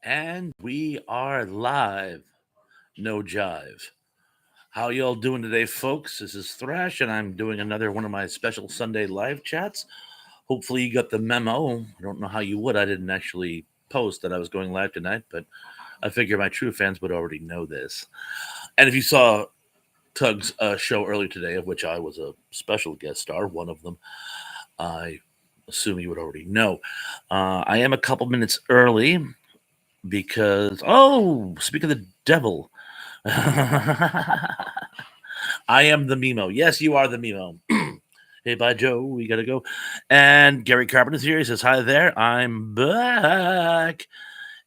And we are live. No jive. How y'all doing today, folks? This is Thrash, and I'm doing another one of my special Sunday live chats. Hopefully, you got the memo. I don't know how you would. I didn't actually post that I was going live tonight, but I figure my true fans would already know this. And if you saw Tug's show earlier today, of which I was a special guest star, one of them, I assume you would already know. I am a couple minutes early because, oh, speak of the devil. I am the Mimo. Yes, you are the Mimo. Hey, bye, Joe. We gotta go. And Gary Carpenter's here. He says, hi there. I'm back.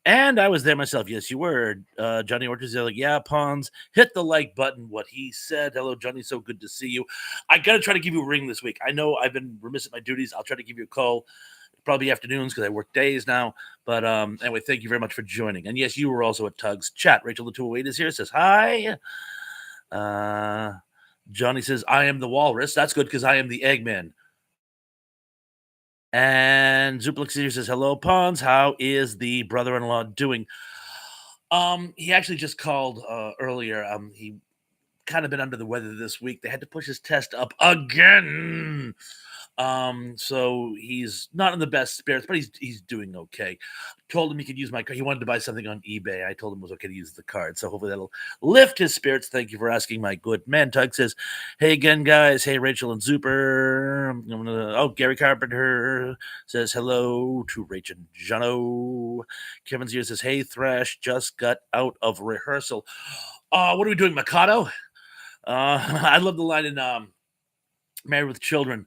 And I was there myself. Yes, you were. Johnny Ortiz is like, yeah, Pawns, hit the like button. What he said. Hello, Johnny. So good to see you. I got to try to give you a ring this week. I know I've been remiss at my duties. I'll try to give you a call. Probably afternoons because I work days now. But anyway, thank you very much for joining. And yes, you were also at Tug's chat. Rachel the 208 is here. Says, hi. Johnny says, I am the walrus. That's good because I am the Eggman. And Zuplix here says, hello, Pawns. How is the brother-in-law doing? He actually just called earlier. He kind of been under the weather this week. They had to push his test up again. So he's not in the best spirits, but he's doing okay. Told him he could use my card. He wanted to buy something on eBay. I told him it was okay to use the card. So hopefully that'll lift his spirits. Thank you for asking, my good man. Tug says, hey again, guys. Hey, Rachel and Zuper. Gary Carpenter says hello to Rachel and Jono. Kevin's here says, hey, Thrash, just got out of rehearsal. What are we doing, Mikado? I love the line in Married with Children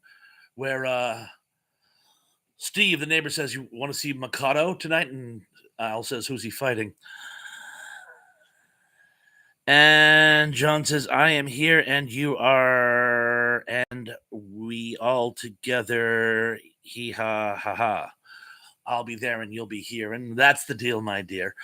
where Steve, the neighbor, says, you want to see Mikado tonight? And Al says, who's he fighting? And John says, I am here and you are, and we all together, hee ha ha ha. I'll be there and you'll be here. And that's the deal, my dear.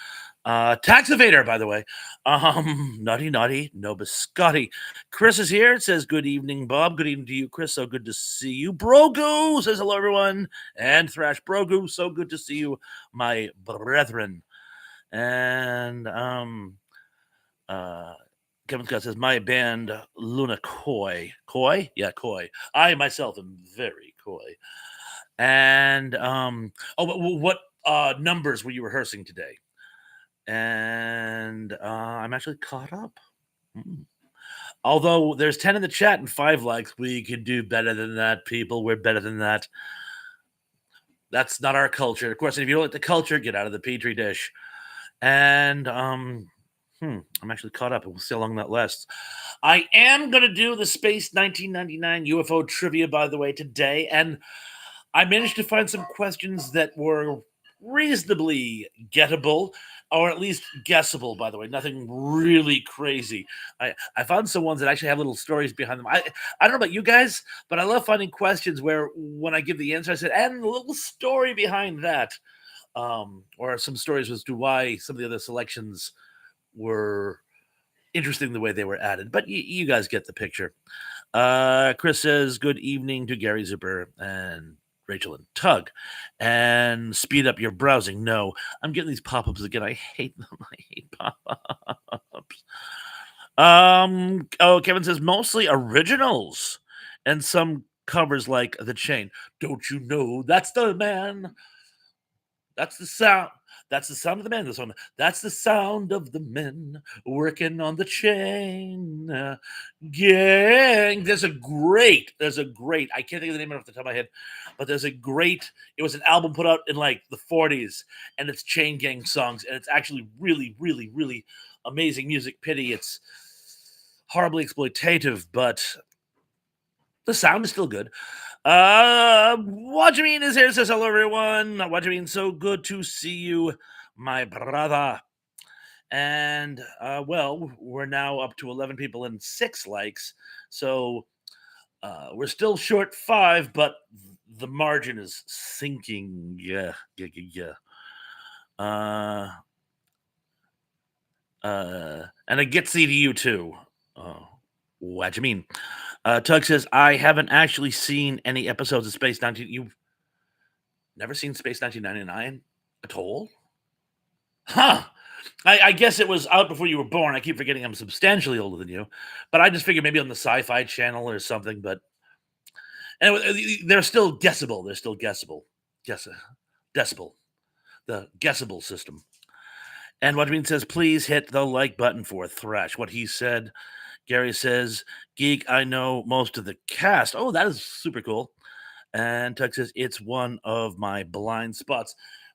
Tax evader, by the way. Naughty, no biscotti. Chris is here. It says, good evening, Bob. Good evening to you, Chris. So good to see you. Brogu says, hello, everyone. And Thrash Brogu, so good to see you, my brethren. And Kevin Scott says, my band, Luna Coy. Coy? Yeah, Coy. I myself am very coy. And, what numbers were you rehearsing today? And I'm actually caught up. Although there's 10 in the chat and 5 likes, we can do better than that, people. We're better than that. That's not our culture. Of course, if you don't like the culture, get out of the petri dish. And I'm actually caught up. We'll see how long that lasts. I am gonna do the Space 1999 UFO trivia, by the way, today, and I managed to find some questions that were reasonably gettable, or at least guessable, by the way. Nothing really crazy. I found some ones that actually have little stories behind them. I don't know about you guys, but I love finding questions where when I give the answer, I said, and a little story behind that. Or some stories as to why some of the other selections were interesting the way they were added. But you guys get the picture. Chris says, good evening to Gary Zuper and Rachel and Tug, and speed up your browsing. No, I'm getting these pop-ups again. I hate them. I hate pop-ups. Kevin says mostly originals and some covers like The Chain. Don't you know that's the man? That's the sound. That's the sound of the men. This one. That's the sound of the men working on the chain. Gang. There's a great. I can't think of the name off the top of my head, but there's a great. It was an album put out in like the 40s, and it's Chain Gang songs, and it's actually really, really, really amazing music. Pity it's horribly exploitative, but the sound is still good. Wajamin is here. Says hello, everyone. Wajamin, so good to see you, my brother. And well, we're now up to 11 people and 6 likes, so we're still short 5, but the margin is sinking. Yeah. And it gets to you too. What you mean? Tug says, I haven't actually seen any episodes of Space 19. You've never seen Space 1999 at all? Huh. I guess it was out before you were born. I keep forgetting I'm substantially older than you, but I just figured maybe on the Sci-Fi Channel or something. But anyway, they're still guessable. They're still guessable. Guess decibel, the guessable system. And what says, please hit the like button for Thrash. What he said, Gary says, Geek, I know most of the cast. Oh, that is super cool. And Tug says, it's one of my blind spots.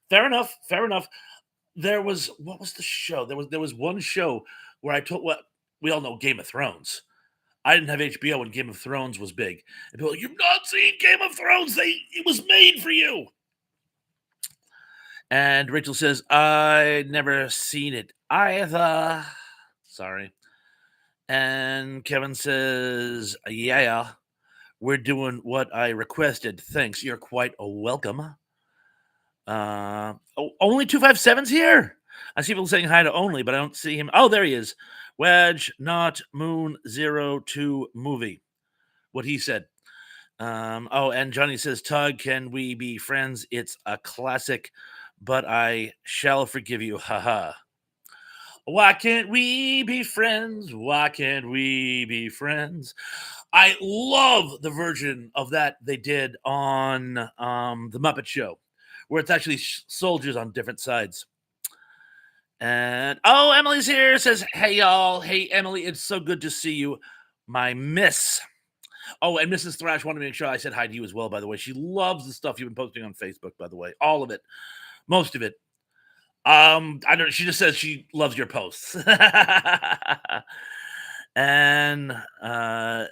Fair enough. Fair enough. There was, what was the show? There was one show where I told, what we all know, Game of Thrones. I didn't have HBO when Game of Thrones was big. And people are like, you've not seen Game of Thrones. It was made for you. And Rachel says, I never seen it either. Sorry. And Kevin says, yeah, we're doing what I requested. Thanks. You're quite welcome. Only 257's here. I see people saying hi to Only, but I don't see him. Oh, there he is. Wedge, not Moon 02 movie. What he said. And Johnny says, Tug, can we be friends? It's a classic, but I shall forgive you. Haha. Why can't we be friends? Why can't we be friends? I love the version of that they did on the Muppet Show, where it's actually soldiers on different sides. And Emily's here. Says, hey y'all. Hey Emily, it's so good to see you, my miss. Oh, and Mrs. Thrash wanted to make sure I said hi to you as well, by the way. She loves the stuff you've been posting on Facebook, by the way. All of it. Most of it. I don't she just says she loves your posts. And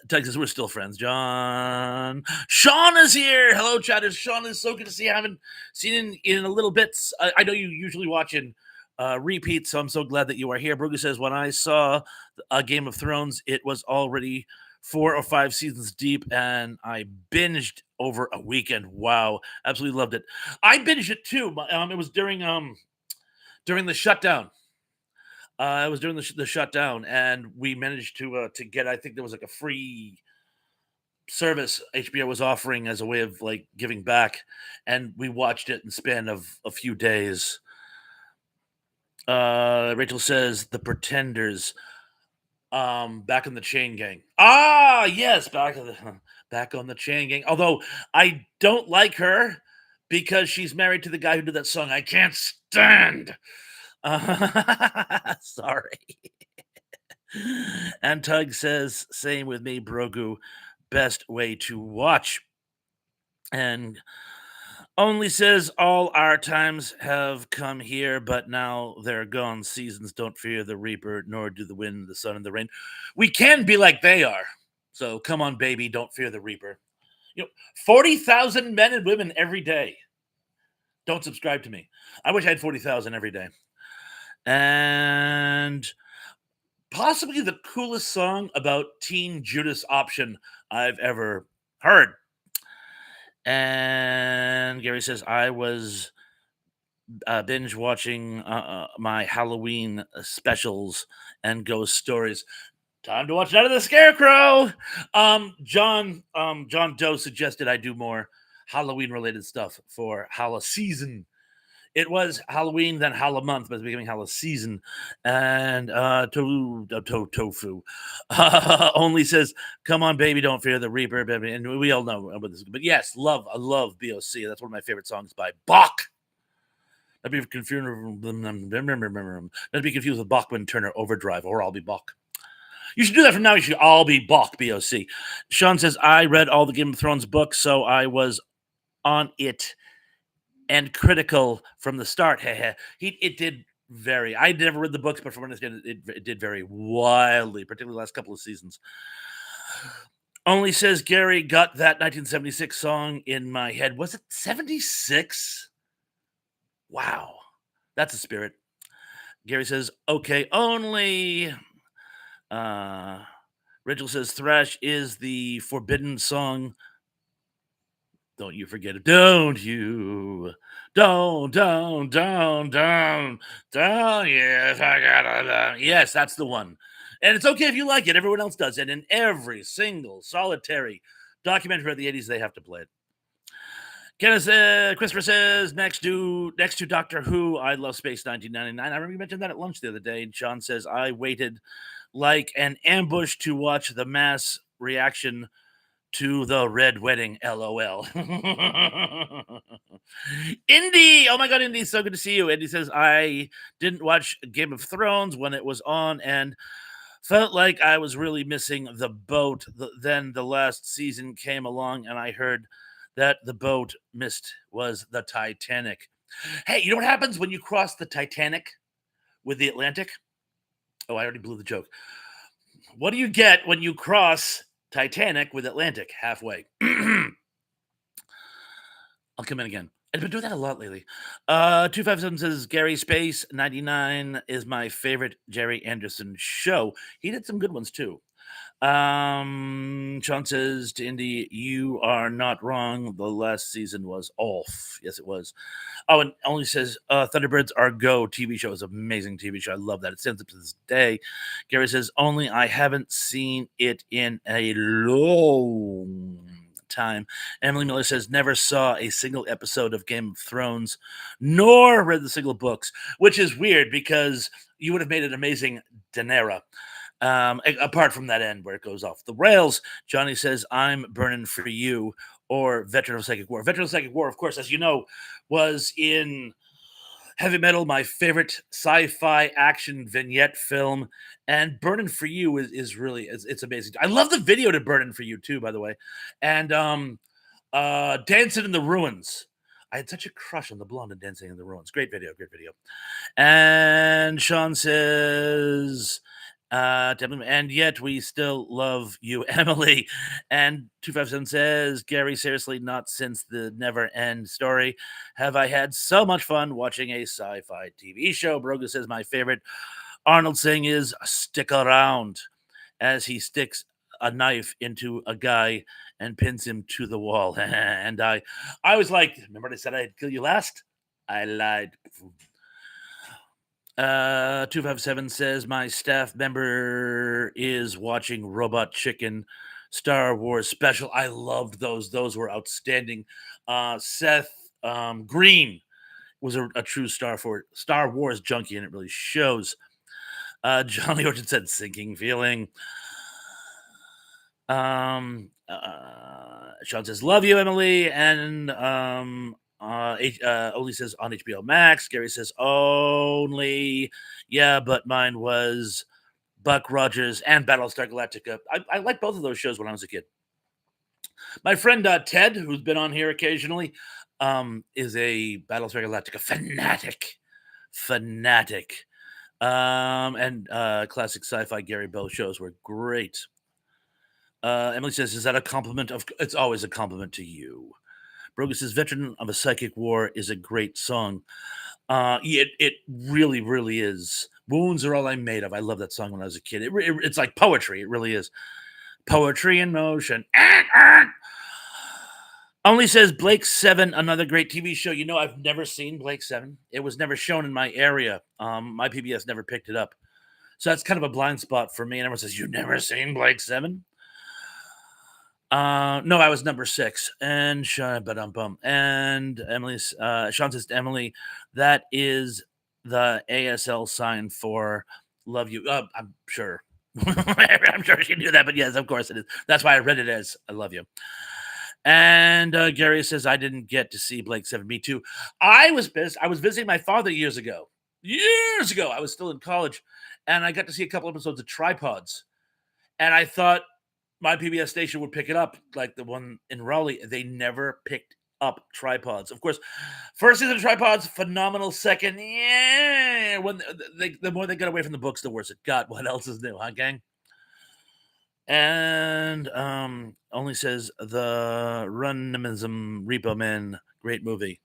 Texas, we're still friends. John. Sean is here. Hello, chatters. Sean is so good to see you. I haven't seen in a little bits. I know you usually watch in repeats, so I'm so glad that you are here. Bruger says, when I saw Game of Thrones, it was already 4 or 5 seasons deep, and I binged over a weekend. Wow, absolutely loved it. I binged it too. It was during the shutdown. It was during the shutdown, and we managed to get. I think there was like a free service HBO was offering as a way of like giving back, and we watched it in the span of a few days. Rachel says the Pretenders, back on the Chain Gang. Ah, yes, back on the Chain Gang. Although I don't like her because she's married to the guy who did that song. I can't stand. Sorry. And Tug says, same with me, Brogu. Best way to watch. And Only says, all our times have come here, but now they're gone. Seasons don't fear the reaper, nor do the wind, the sun, and the rain. We can be like they are. So come on, baby, don't fear the reaper. 40,000 men and women every day. Don't subscribe to me. I wish I had 40,000 every day. And possibly the coolest song about Teen Judas Option I've ever heard. And Gary says, I was binge watching my Halloween specials and ghost stories. Time to watch Night of the Scarecrow. John Doe suggested I do more Halloween related stuff for Halla season. It was Halloween, then Halla month, but it's becoming Halla season. And Tofu Only says, "Come on, baby, don't fear the Reaper." Baby. And we all know about this. But yes, I love BOC. That's one of my favorite songs by Bach. Not be confused. Not be confused with Bachman Turner Overdrive, or I'll be Bach. You should do that from now. You should all be Bach, BOC. Sean says, I read all the Game of Thrones books, so I was on it and critical from the start. It did vary. I never read the books, but from what I understand, it did vary wildly, particularly the last couple of seasons. Only says Gary got that 1976 song in my head. Was it 76? Wow, that's a spirit. Gary says, okay, only. Rachel says, Thrash is the forbidden song. Don't you forget it. Don't you? Don't. Yes, I gotta. Yes, that's the one. And it's okay if you like it. Everyone else does it. And in every single solitary documentary of the 80s, they have to play it. Christopher says next to Doctor Who, I love Space 1999. I remember you mentioned that at lunch the other day. And Sean says I waited like an ambush to watch the mass reaction to the Red Wedding. LOL. Indy, oh my God, Indy, so good to see you. Indy says I didn't watch Game of Thrones when it was on and felt like I was really missing the boat. Then the last season came along and I heard that the boat missed was the Titanic. Hey, you know what happens when you cross the Titanic with the Atlantic? Oh, I already blew the joke. What do you get when you cross Titanic with Atlantic halfway? I'll come in again. I've been doing that a lot lately. 257 says Gary Space 99 is my favorite Jerry Anderson show. He did some good ones too. Sean says to Indy, you are not wrong. The last season was off. Yes, it was. Oh, and only says Thunderbirds Are Go TV show is an amazing TV show. I love that. It stands up to this day. Gary says, only I haven't seen it in a long time. Emily Miller says, never saw a single episode of Game of Thrones, nor read the single books, which is weird because you would have made an amazing Daenerys. Apart from that end where it goes off the rails, Johnny says, I'm burning for you, or Veteran of Psychic War. Veteran of Psychic War, of course, as you know, was in Heavy Metal, my favorite sci-fi action vignette film. And Burning for You is really, it's amazing. I love the video to Burning for You too, by the way. And Dancing in the Ruins. I had such a crush on the blonde in Dancing in the Ruins. Great video, great video. And Sean says, and yet we still love you, Emily. And 257 says, Gary, seriously, not since the Never End Story have I had so much fun watching a sci-fi TV show. Broga says my favorite Arnold saying is stick around as he sticks a knife into a guy and pins him to the wall. And I was like, remember I said I'd kill you last? I lied. 257 says my staff member is watching Robot Chicken Star Wars special. I loved those. Those were outstanding. Seth Green was a true Star Wars junkie, and it really shows. Johnny Orchard said sinking feeling. Sean says love you, Emily, and Oli says on HBO Max. Gary says only, yeah, but mine was Buck Rogers and Battlestar Galactica. I liked both of those shows when I was a kid. My friend Ted, who's been on here occasionally, is a Battlestar Galactica fanatic. And classic sci-fi Gary Bell shows were great. Emily says, is that a compliment? It's always a compliment to you. Broga says, Veteran of a Psychic War is a great song. It really, really is. Wounds are all I'm made of. I love that song when I was a kid. It's like poetry. It really is. Poetry in motion. Only says Blake 7, another great TV show. You know, I've never seen Blake 7. It was never shown in my area. My PBS never picked it up. So that's kind of a blind spot for me. And everyone says, you've never seen Blake 7? No, I was number 6. And and Emily's Sean says to Emily, that is the ASL sign for love you. I'm sure. I'm sure she knew that, but yes, of course it is. That's why I read it as I love you. And Gary says, I didn't get to see Blake 7. Me too. I was pissed. I was visiting my father years ago. I was still in college, and I got to see a couple episodes of Tripods. And I thought my PBS station would pick it up, like the one in Raleigh. They never picked up Tripods. Of course, first season of Tripods, phenomenal. Second, yeah, when the more they got away from the books, the worse it got. What else is new, huh, gang? And only says the Runism Repo Man, great movie.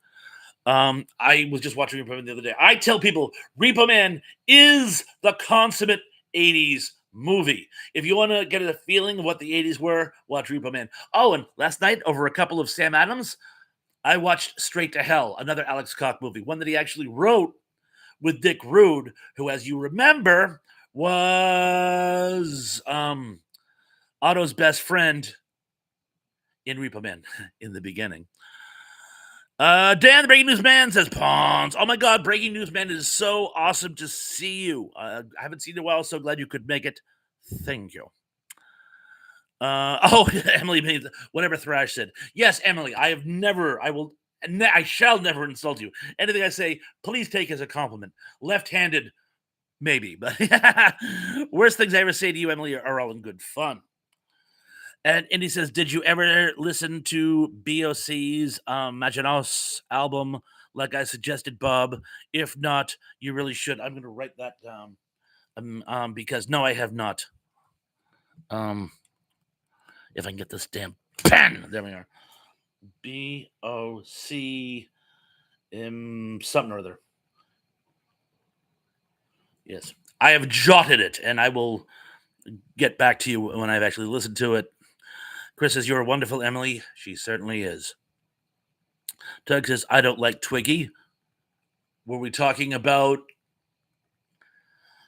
I was just watching Repo Man the other day. I tell people Repo Man is the consummate 80s movie. If you want to get a feeling of what the 80s were, watch Repo Man. Oh, and last night, over a couple of Sam Adams, I watched Straight to Hell, another Alex Koch movie, one that he actually wrote with Dick Rude, who, as you remember, was Otto's best friend in Repo Man in the beginning. Dan, the breaking news man says Pawns. Oh my god, breaking news man, it is so awesome to see you. I haven't seen you in a while, so glad you could make it. Thank you. Oh, Emily made whatever Thrash said. Yes, Emily, I shall never insult you. Anything I say, please take as a compliment. Left-handed, maybe, but worst things I ever say to you, Emily, are all in good fun. And Indy says, did you ever listen to BOC's Maginos album, like I suggested, Bob? If not, you really should. I'm going to write that down because no, I have not. If I can get this damn pen, there we are. BOC something or other. Yes, I have jotted it, and I will get back to you when I've actually listened to it. Chris says, you're wonderful, Emily. She certainly is. Doug says, I don't like Twiggy. Were we talking about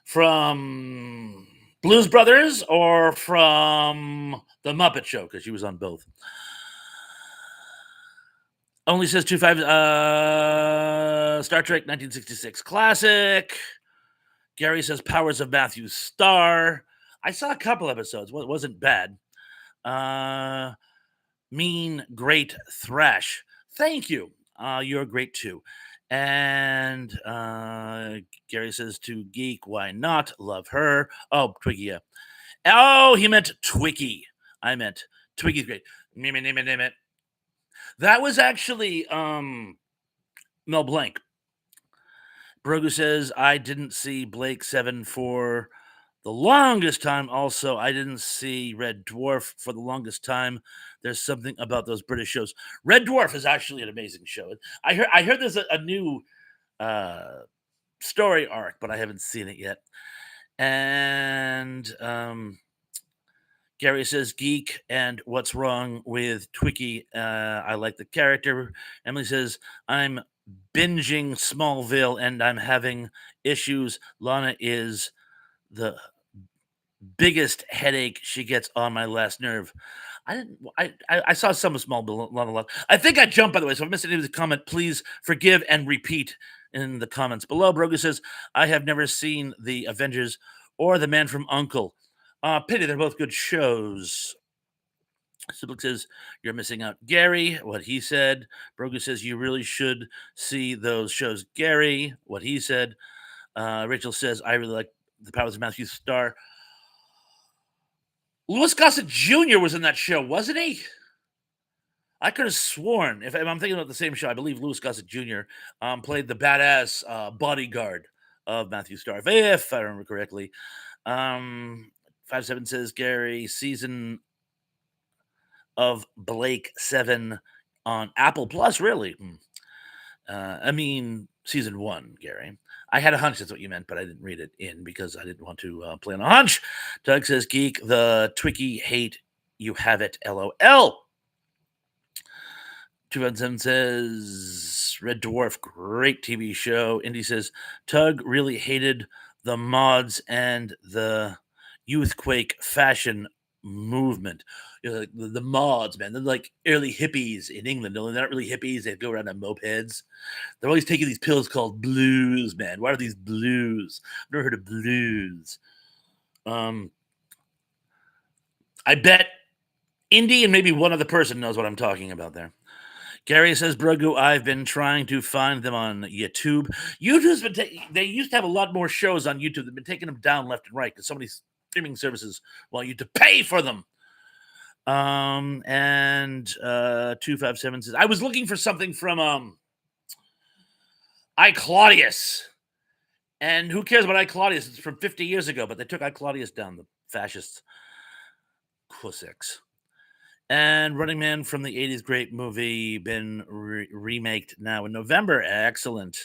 from Blues Brothers or from The Muppet Show? Because she was on both. Only says 25 Star Trek 1966 classic. Gary says Powers of Matthew Star. I saw a couple episodes. Well, it wasn't bad. Mean Great Thrash. Thank you. You're great too. And Gary says to Geek, why not? Love her. Oh, Twiggy. Yeah. Oh, he meant Twiggy. I meant Twiggy's great. Name it. That was actually Mel Blanc. Brogu says, I didn't see Blake 7 for the longest time. Also, I didn't see Red Dwarf for the longest time. There's something about those British shows. Red Dwarf is actually an amazing show. I heard there's a new story arc, but I haven't seen it yet. And Gary says, Geek, and what's wrong with Twiggy? I like the character. Emily says, I'm binging Smallville and I'm having issues. Lana is the biggest headache. She gets on my last nerve. I saw some of Smallville. Lana. I think I jumped, by the way, so if I missed any of the comment, please forgive and repeat in the comments below. Brogu says, I have never seen the Avengers or The Man from U.N.C.L.E. Pity, they're both good shows. Siblik says, you're missing out, Gary. What he said. Brogu says, you really should see those shows, Gary. What he said. Rachel says, I really like The Powers of Matthew Star. Louis Gossett Jr. was in that show, wasn't he? I could have sworn, if I'm thinking about the same show, I believe Louis Gossett Jr. Played the badass bodyguard of Matthew Star, if I remember correctly. 57 says, Gary, season of Blake 7 on Apple Plus, really? I mean, season 1, Gary. I had a hunch that's what you meant, but I didn't read it in because I didn't want to play on a hunch. Doug says, Geek, the Twiggy hate, you have it, LOL. 217 says, Red Dwarf, great TV show. Indy says, Tug really hated the mods and the Youthquake fashion movement. You know, like the mods, man, they're like early hippies in England. They're not really hippies. They go around on mopeds. They're always taking these pills called blues, man. What are these blues? I've never heard of blues. I bet Indy and maybe one other person knows what I'm talking about there. Gary says, Brogu, I've been trying to find them on YouTube. YouTube's been they used to have a lot more shows on YouTube. They've been taking them down left and right because so many streaming services want you to pay for them. And 257 says, I was looking for something from I Claudius. And who cares about I Claudius? It's from 50 years ago, but they took I Claudius down, the fascists. Cossacks. And Running Man from the 80s, great movie, been remaked now in November. Excellent.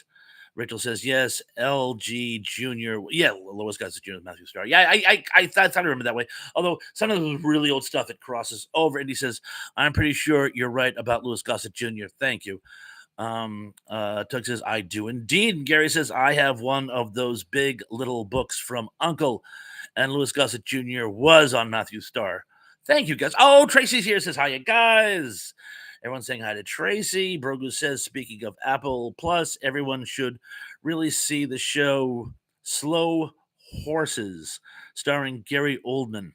Rachel says, yes, LG Jr. Yeah, Lois Gossett Jr. Matthew Star. Yeah, I thought I remember that way. Although some of the really old stuff, it crosses over. And he says, I'm pretty sure you're right about Louis Gossett Jr. Thank you. Tug says, I do indeed. And Gary says, I have one of those big little books from Uncle. And Louis Gossett Jr. was on Matthew Star. Thank you, guys. Oh, Tracy's here. Says, hiya, guys. Everyone's saying hi to Tracy. Brogu says, speaking of Apple Plus, everyone should really see the show Slow Horses, starring Gary Oldman.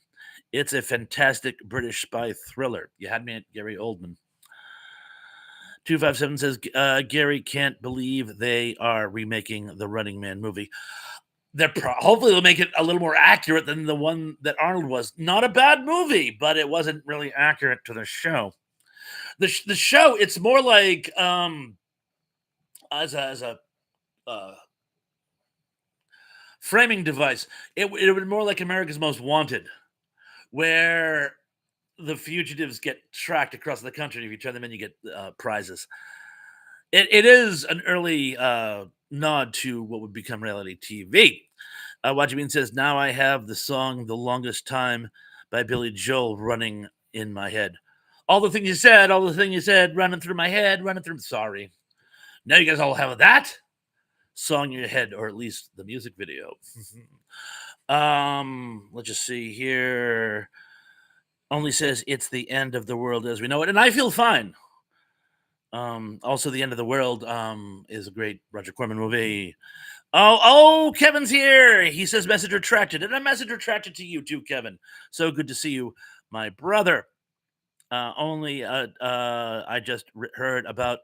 It's a fantastic British spy thriller. You had me at Gary Oldman. 257 says, Gary can't believe they are remaking the Running Man movie. Hopefully they'll make it a little more accurate than the one that Arnold was. Not a bad movie, but it wasn't really accurate to the show. The show, it's more like as a framing device. It would be more like America's Most Wanted, where the fugitives get tracked across the country. If you turn them in, you get prizes. It is an early nod to what would become reality TV. Wajibin says, now I have the song The Longest Time by Billy Joel running in my head. All the things you said, running through my head, sorry. Now you guys all have that song in your head, or at least the music video. Let's just see here. Only says it's the end of the world as we know it, and I feel fine. Also, The End of the World is a great Roger Corman movie. Oh, Kevin's here. He says message retracted, and a message retracted to you too, Kevin. So good to see you, my brother. I just heard about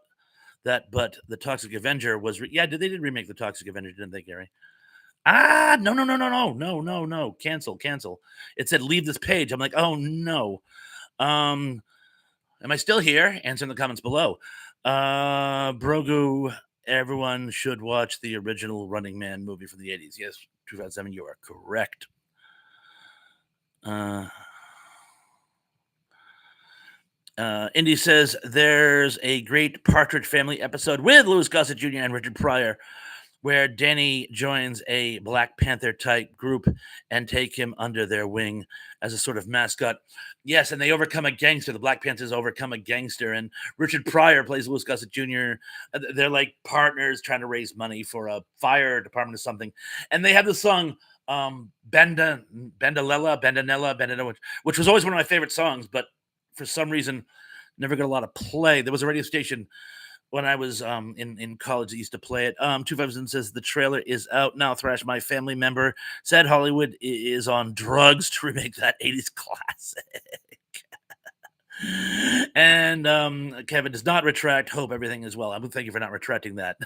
that, but the Toxic Avenger was they did remake the Toxic Avenger, didn't they, Gary? No. Cancel. It said leave this page. I'm like, oh no. Am I still here? Answer in the comments below. Brogu, everyone should watch the original Running Man movie from the 80s. Yes, 2007, you are correct. Indy says there's a great Partridge Family episode with Louis Gossett Jr. and Richard Pryor where Danny joins a Black Panther type group and take him under their wing as a sort of mascot. Yes, and they overcome a gangster. The Black Panthers overcome a gangster, and Richard Pryor plays Louis Gossett Jr. They're like partners trying to raise money for a fire department or something. And they have the song Bendanella, which was always one of my favorite songs, but for some reason never got a lot of play. There was a radio station when I was in college that used to play it. 257 says the trailer is out now. Thrash, my family member, said Hollywood is on drugs to remake that 80s classic. And Kevin does not retract. Hope everything is well. Thank you for not retracting that.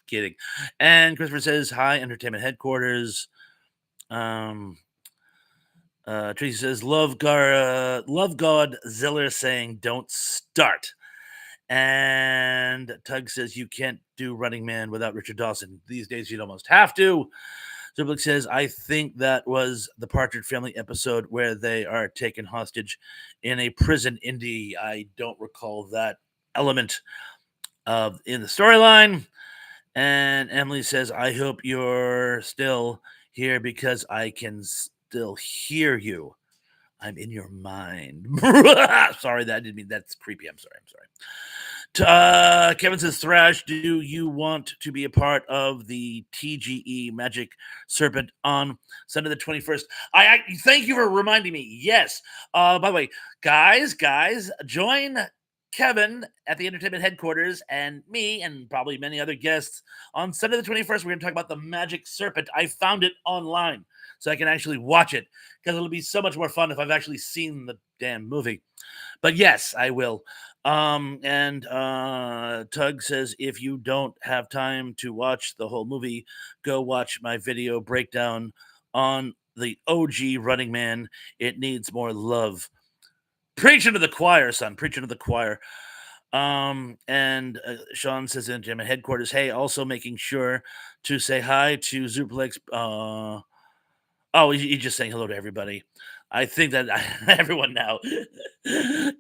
Kidding. And Christopher says, hi, entertainment headquarters. Tracy says, love God Ziller saying don't start. And Tug says, you can't do Running Man without Richard Dawson. These days, you'd almost have to. Zublik says, I think that was the Partridge Family episode where they are taken hostage in a prison. Indy, I don't recall that element in the storyline. And Emily says, I hope you're still here because I can still hear you. I'm in your mind. Sorry, that didn't mean that's creepy. I'm sorry. Kevin says, Thrash, do you want to be a part of the TGE Magic Serpent on Sunday the 21st? I thank you for reminding me. Yes. By the way, guys, join Kevin at the entertainment headquarters and me and probably many other guests on Sunday the 21st. We're going to talk about the Magic Serpent. I found it online so I can actually watch it because it'll be so much more fun if I've actually seen the damn movie. But yes, I will. And Tug says, if you don't have time to watch the whole movie, go watch my video breakdown on the OG Running Man. It needs more love. Preaching to the choir, son. Preaching to the choir. And Sean says in Entertainment Headquarters, hey, also making sure to say hi to Zuplex. He's just saying hello to everybody. I think that everyone now.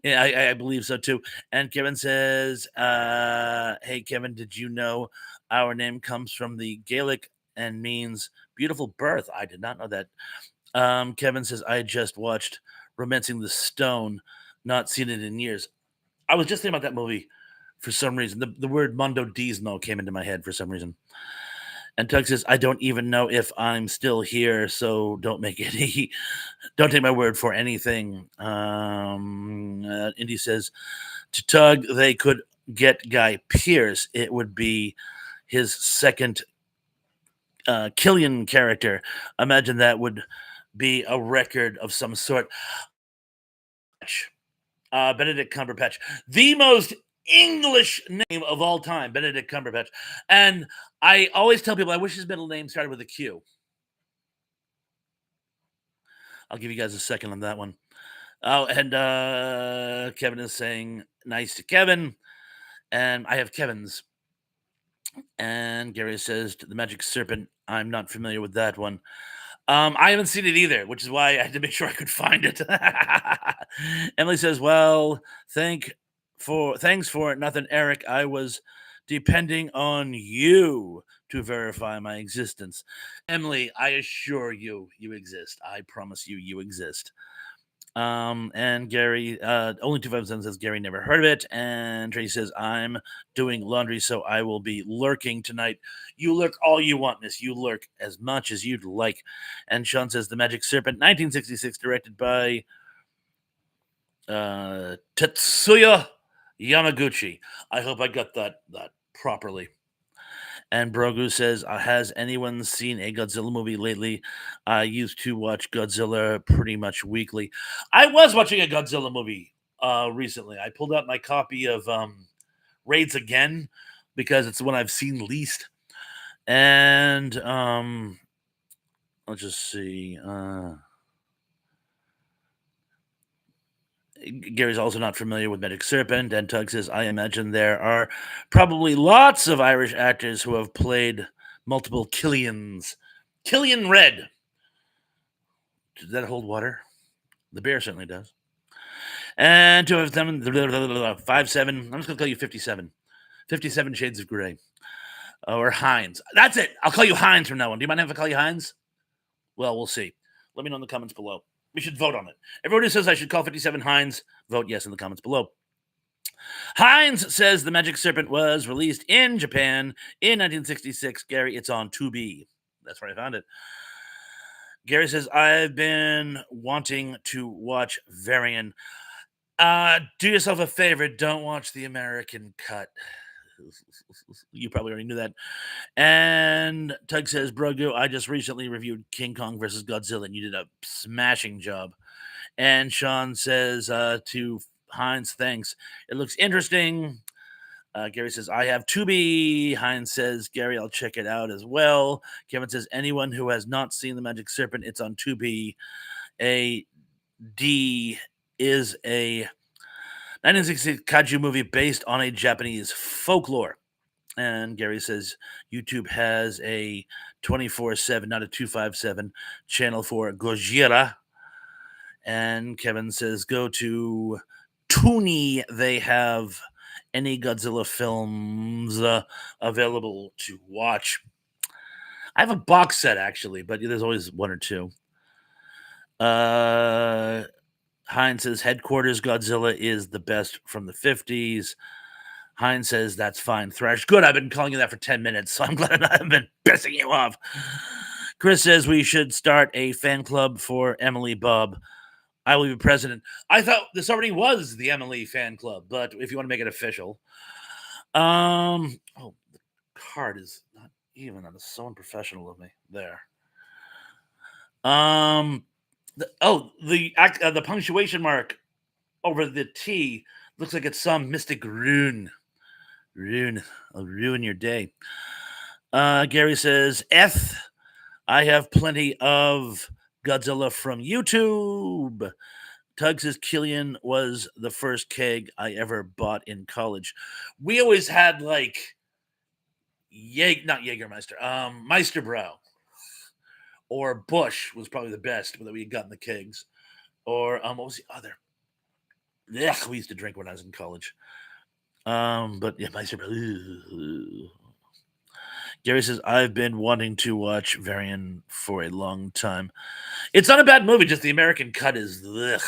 Yeah, I believe so too. And Kevin says, hey, Kevin, did you know our name comes from the Gaelic and means beautiful birth? I did not know that. Kevin says, I just watched Romancing the Stone, not seen it in years. I was just thinking about that movie for some reason. The word Mondo Dismo came into my head for some reason. And Tug says, I don't even know if I'm still here, so don't take my word for anything. Indy says, To Tug, they could get Guy Pearce. It would be his second Killian character. Imagine that would be a record of some sort. Benedict Cumberbatch, the most English name of all time, Benedict Cumberbatch. And I always tell people I wish his middle name started with a Q. I'll give you guys a second on that one. Oh, and Kevin is saying nice to Kevin. And I have Kevin's. And Gary says to the Magic Serpent, I'm not familiar with that one. I haven't seen it either, which is why I had to make sure I could find it. Emily says, "Well, thanks for it, nothing, Eric. I was depending on you to verify my existence." Emily, I assure you, you exist. I promise you, you exist. And Gary, only 257 says Gary never heard of it. And Tracy says, I'm doing laundry, so I will be lurking tonight. You lurk all you want, miss. You lurk as much as you'd like. And Sean says, The Magic Serpent, 1966, directed by Tetsuya Yamaguchi. I hope I got that properly. And Brogu says, has anyone seen a Godzilla movie lately? I used to watch Godzilla pretty much weekly. I was watching a Godzilla movie recently. I pulled out my copy of Raids Again because it's the one I've seen least. And let's just see. Gary's also not familiar with Magic Serpent, and Tug says, I imagine there are probably lots of Irish actors who have played multiple Killians. Killian Red. Does that hold water? The bear certainly does. And to have them 5'7", I'm just going to call you 57. 57 Shades of Grey. Or Hines. That's it. I'll call you Hines from now on. Do you mind if I call you Hines? Well, we'll see. Let me know in the comments below. We should vote on it. Everybody who says I should call 57 Hines, vote yes in the comments below. Hines says The Magic Serpent was released in Japan in 1966. Gary, it's on Tubi. That's where I found it. Gary says, I've been wanting to watch Varian. Do yourself a favor. Don't watch the American cut. You probably already knew that. And Tug says, Brogu, I just recently reviewed King Kong versus Godzilla, and you did a smashing job. And Sean says to Hines, thanks. It looks interesting. Gary says, I have Tubi. Hines says, Gary, I'll check it out as well. Kevin says, anyone who has not seen The Magic Serpent, it's on Tubi. A D is a 1960 kaiju movie based on a Japanese folklore. And Gary says YouTube has a 24/7, not a 257 channel for Gojira. And Kevin says go to Toonie. They have any Godzilla films available to watch. I have a box set actually, but there's always one or two. Hines says Headquarters Godzilla is the best from the 50s. Hines says that's fine. Thrash, good. I've been calling you that for 10 minutes, so I'm glad I haven't been pissing you off. Chris says we should start a fan club for Emily Bob. I will be president. I thought this already was the Emily fan club, but if you want to make it official. Oh, the card is not even. That is so unprofessional of me. There. The punctuation mark over the T looks like it's some mystic rune. I'll ruin your day. Gary says, I have plenty of Godzilla from YouTube. Tug says Killian was the first keg I ever bought in college. We always had like not Jägermeister, Meisterbrow. Or Bush was probably the best that we had gotten the kegs. Or what was the other? Ugh, we used to drink when I was in college. But yeah, Meisterbrow. Gary says, I've been wanting to watch Varian for a long time. It's not a bad movie, just the American cut is ugh.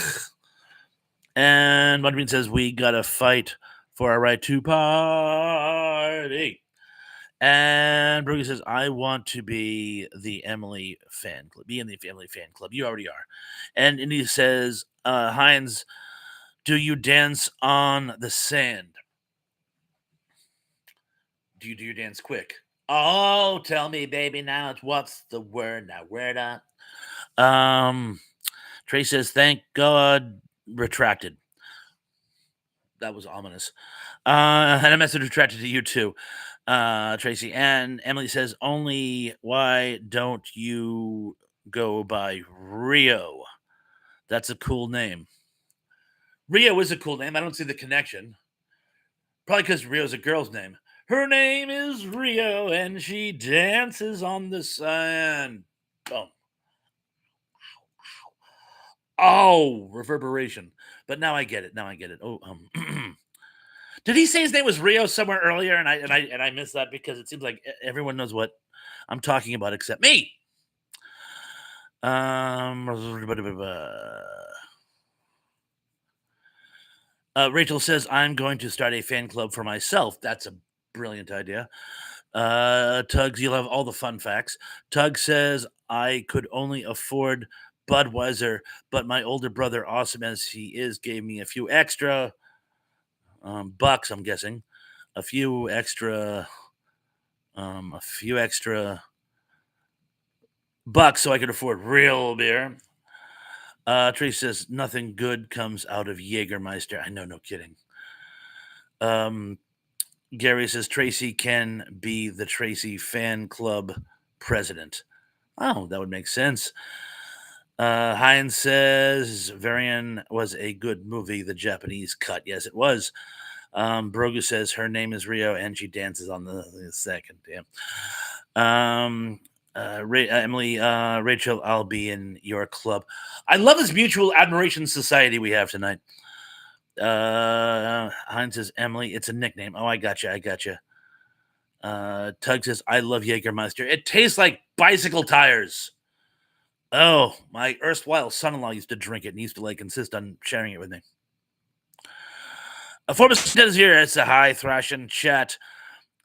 And Mudbean says, we gotta fight for our right to party. And Brookie says, I want to be the Emily fan club. Be in the Emily fan club. You already are. And Indy says, Hines, Do you dance on the sand? Do you do your dance quick? Oh, tell me, baby, now it's what's the word? Now, word up. Trey says, thank God, retracted. That was ominous. And a message retracted to you too, Tracy. And Emily says, only why don't you go by Rio? That's a cool name. Rio is a cool name. I don't see the connection. Probably because Rio's a girl's name. Her name is Rio, and she dances on the sand. Boom. Oh, reverberation. But now I get it. Now I get it. Oh, did he say his name was Rio somewhere earlier, and I missed that because it seems like everyone knows what I'm talking about except me. Rachel says I'm going to start a fan club for myself. That's a brilliant idea. Tugs, you'll have all the fun facts. Tug says I could only afford Budweiser, but my older brother, awesome as he is, gave me a few extra bucks. I'm guessing a few extra bucks so I could afford real beer. Tracy says nothing good comes out of Jägermeister. I know, no kidding. Gary says Tracy can be the Tracy fan club president. Oh, that would make sense. Heinz says Varian was a good movie, the Japanese cut. Yes, it was. Brogu says her name is Rio and she dances on the second. Damn. Emily, Rachel, I'll be in your club. I love this mutual admiration society we have tonight. Heinz says, Emily, it's a nickname. Oh, I gotcha. Tug says, I love Jägermeister. It tastes like bicycle tires. Oh, my erstwhile son-in-law used to drink it and used to insist on sharing it with me. Formus Content is here. It's a high thrashing chat.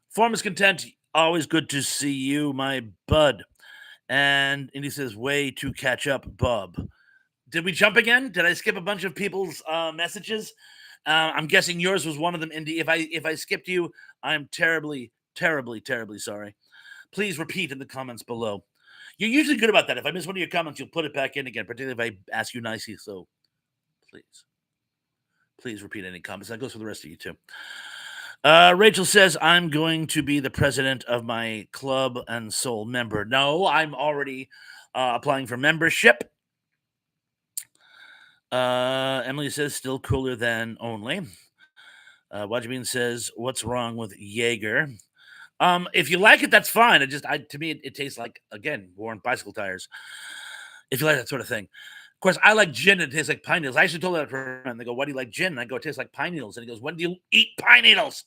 Formus Content, always good to see you, my bud. And he says, way to catch up, Bob. Did we jump again? Did I skip a bunch of people's messages? I'm guessing yours was one of them, Indy. If I skipped you, I'm terribly, terribly, terribly sorry. Please repeat in the comments below. You're usually good about that. If I miss one of your comments, you'll put it back in again, particularly if I ask you nicely. So please repeat any comments. That goes for the rest of you too. Rachel says, I'm going to be the president of my club and sole member. No, I'm already applying for membership. Emily says, still cooler than only. Wajibin says, what's wrong with Jaeger? If you like it, that's fine. To me, it tastes like, again, worn bicycle tires. If you like that sort of thing. Of course, I like gin and it tastes like pine needles. I actually told that to a friend. They go, why do you like gin? And I go, it tastes like pine needles. And he goes, when do you eat pine needles?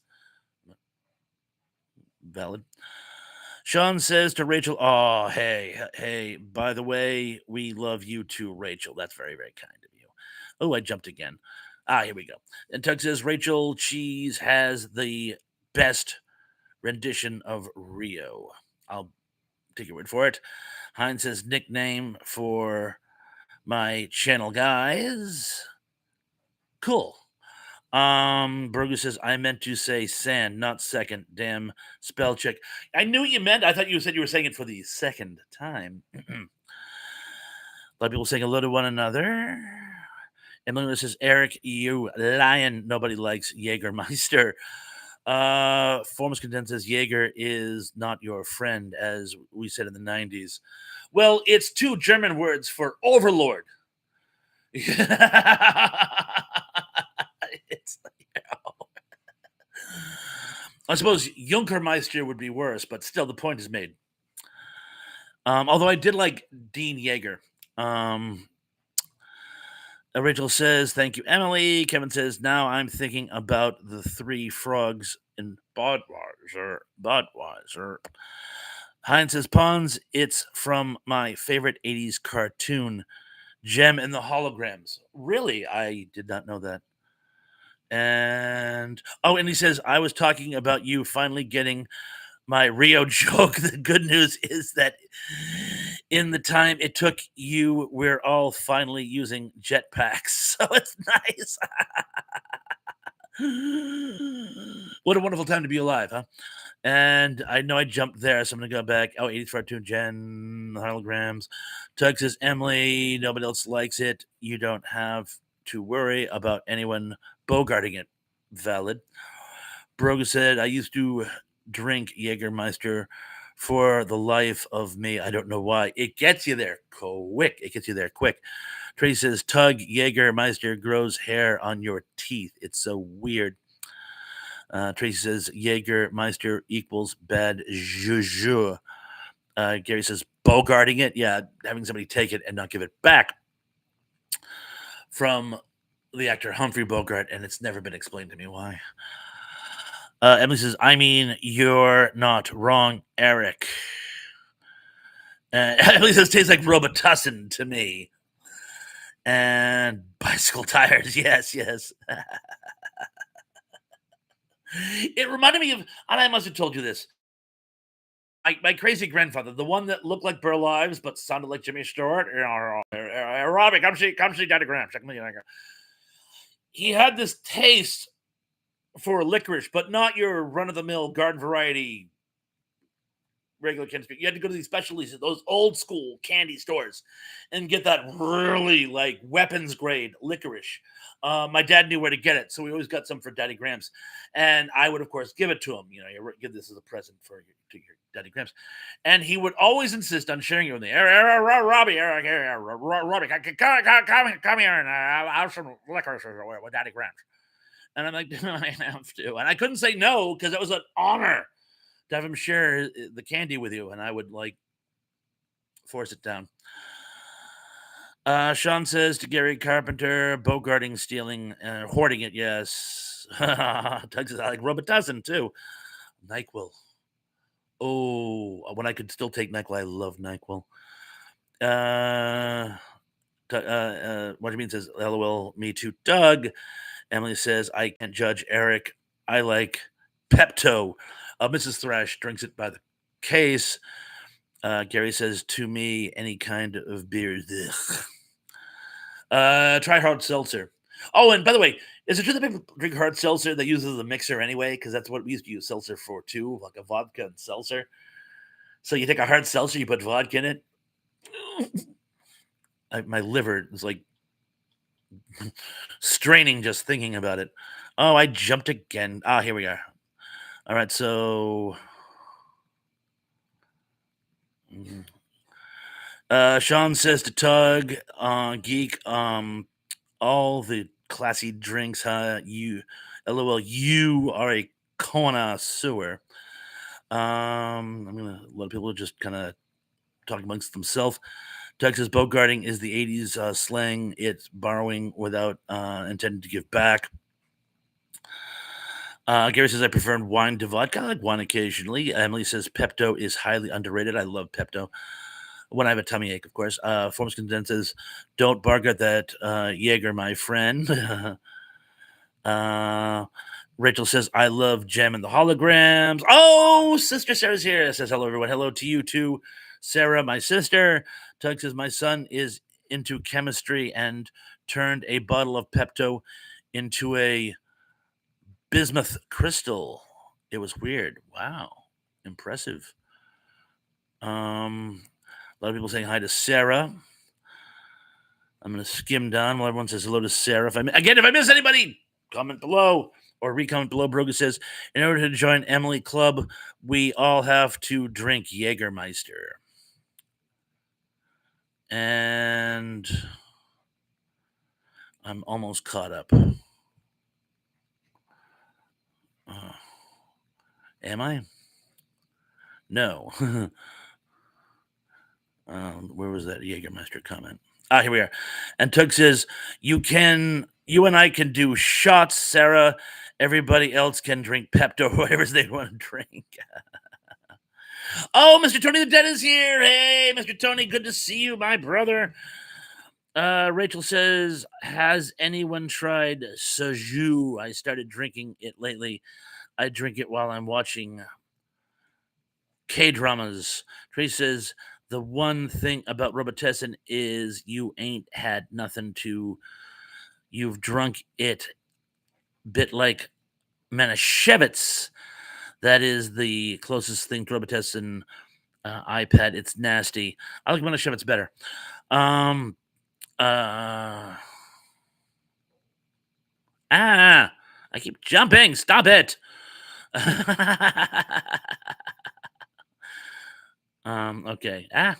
Valid. Sean says to Rachel, oh, hey, by the way, we love you too, Rachel. That's very, very kind of you. Oh, I jumped again. Here we go. And Tug says, Rachel Cheese has the best rendition of Rio. I'll take your word for it. Heinz says, nickname for my channel guys. Cool. Burger says, I meant to say sand, not second. Damn spell check. I knew what you meant. I thought you said you were saying it for the second time. A lot of people saying hello to one another. Emily says, Eric, you lion. Nobody likes Jägermeister. Formus Content says, Jaeger is not your friend, as we said in the 90s. Well, it's two German words for overlord. It's I suppose Junkermeister would be worse, but still, the point is made. Although I did like Dean Yeager. Rachel says, thank you, Emily. Kevin says, now I'm thinking about the three frogs in Budweiser. Heinz says, Pons, it's from my favorite 80s cartoon, Gem and the Holograms. Really? I did not know that. And he says, I was talking about you finally getting my Rio joke. The good news is that in the time it took you, we're all finally using jetpacks. So it's nice. What a wonderful time to be alive, huh? And I know I jumped there, so I'm gonna go back. Oh, 84 to Jen, holograms. Tug says, Emily, nobody else likes it. You don't have to worry about anyone bogarting it. Valid. Broga said, I used to drink Jägermeister for the life of me. I don't know why. It gets you there quick. It gets you there quick. Tracy says, Tug Jägermeister grows hair on your teeth. It's so weird. Tracy says, Jägermeister equals bad juju. Gary says, bogarting it. Yeah, having somebody take it and not give it back. From the actor Humphrey Bogart, and it's never been explained to me why. Emily says, I mean, you're not wrong, Eric. Emily says, tastes like Robitussin to me. And bicycle tires. Yes. It reminded me of, and I must have told you this. My crazy grandfather, the one that looked like Burl Ives but sounded like Jimmy Stewart. Robbie, come see Daddy Graham. He had this taste for licorice, but not your run of the mill garden variety regular candy. You had to go to these specialties, those old school candy stores, and get that really like weapons grade licorice. My dad knew where to get it, so we always got some for Daddy Grams, and I would of course give it to him. You know, you give this as a present to your Daddy Grams, and he would always insist on sharing it with me. Robbie, Robbie, come here, and I'll have some licorice with Daddy Grams. And I'm like, I have to, and I couldn't say no because it was an honor to have him share the candy with you, and I would like force it down. Sean says to Gary Carpenter, bogarting, stealing, hoarding it. Yes. Doug says I like Robitussin too. NyQuil. Oh, when I could still take NyQuil, I love NyQuil. What do you mean? Says LOL. Me too, Doug. Emily says I can't judge Eric. I like Pepto. Mrs. Thrash drinks it by the case. Gary says, to me, any kind of beer. Try hard seltzer. Oh, and by the way, is it true that people drink hard seltzer that uses the mixer anyway? Because that's what we used to use seltzer for too, like a vodka and seltzer. So you take a hard seltzer, you put vodka in it. My liver is like straining just thinking about it. Oh, I jumped again. Here we are. All right, so Sean says to Tug, Geek, all the classy drinks, huh? You, LOL, you are a connoisseur. I'm gonna let people just kind of talk amongst themselves. Tug says bogarting is the 80s slang. It's borrowing without intending to give back. Gary says I prefer wine to vodka. I like wine occasionally. Emily says Pepto is highly underrated. I love Pepto. When I have a tummy ache, of course. Forms condenses, don't bargain that Jaeger, my friend. Rachel says, I love Gem and the holograms. Oh, Sister Sarah's here. Says hello, everyone. Hello to you too, Sarah, my sister. Tug says, my son is into chemistry and turned a bottle of Pepto into a bismuth crystal. It was weird. Wow. Impressive. A lot of people saying hi to Sarah. I'm going to skim down while everyone says hello to Sarah. If I miss anybody, comment below or re-comment below. Broga says, in order to join Emily Club, we all have to drink Jägermeister. And I'm almost caught up. Am I? No. Where was that Jägermeister comment? Here we are. And Tug says, you and I can do shots, Sarah. Everybody else can drink Pepto or whatever they want to drink. Oh, Mr. Tony the Dead is here. Hey, Mr. Tony, good to see you, my brother. Rachel says, has anyone tried soju? I started drinking it lately. I drink it while I'm watching K-dramas. Tracy says, the one thing about Robitussin is you ain't had nothing to. You've drunk it, bit like Manischewitz. That is the closest thing to Robitussin iPad. It's nasty. I like Manischewitz better. I keep jumping. Stop it. Okay. I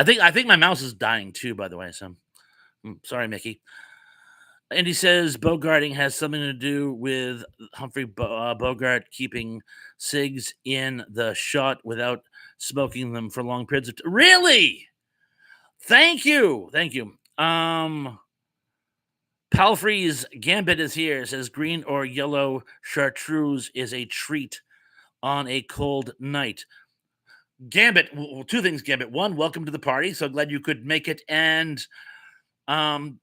think my mouse is dying too, by the way. So sorry, Mickey. And he says bogarting has something to do with Humphrey Bogart keeping cigs in the shot without smoking them for long periods of time. Really? Thank you. Palfrey's Gambit is here. Says green or yellow chartreuse is a treat on a cold night. Gambit, two things, Gambit. One, welcome to the party. So glad you could make it. And I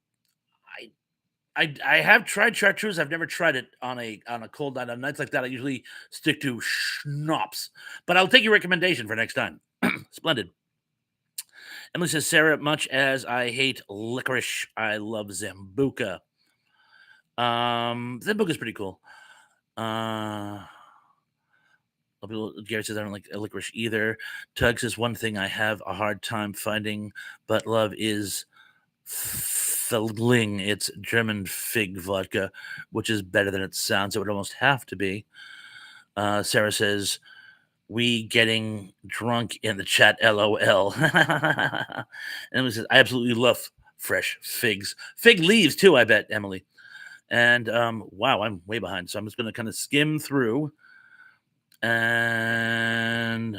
have tried chartreuse. I've never tried it on a cold night. On nights like that, I usually stick to schnapps. But I'll take your recommendation for next time. Splendid. Emily says, Sarah, much as I hate licorice, I love Zambuca. Zambuca's pretty cool. Gary says, I don't like licorice either. Tug says, one thing I have a hard time finding, but love is Feldling. It's German fig vodka, which is better than it sounds. It would almost have to be. Sarah says, we getting drunk in the chat, LOL. And Emily says, I absolutely love fresh figs. Fig leaves too, I bet, Emily. And wow, I'm way behind. So I'm just going to kind of skim through. And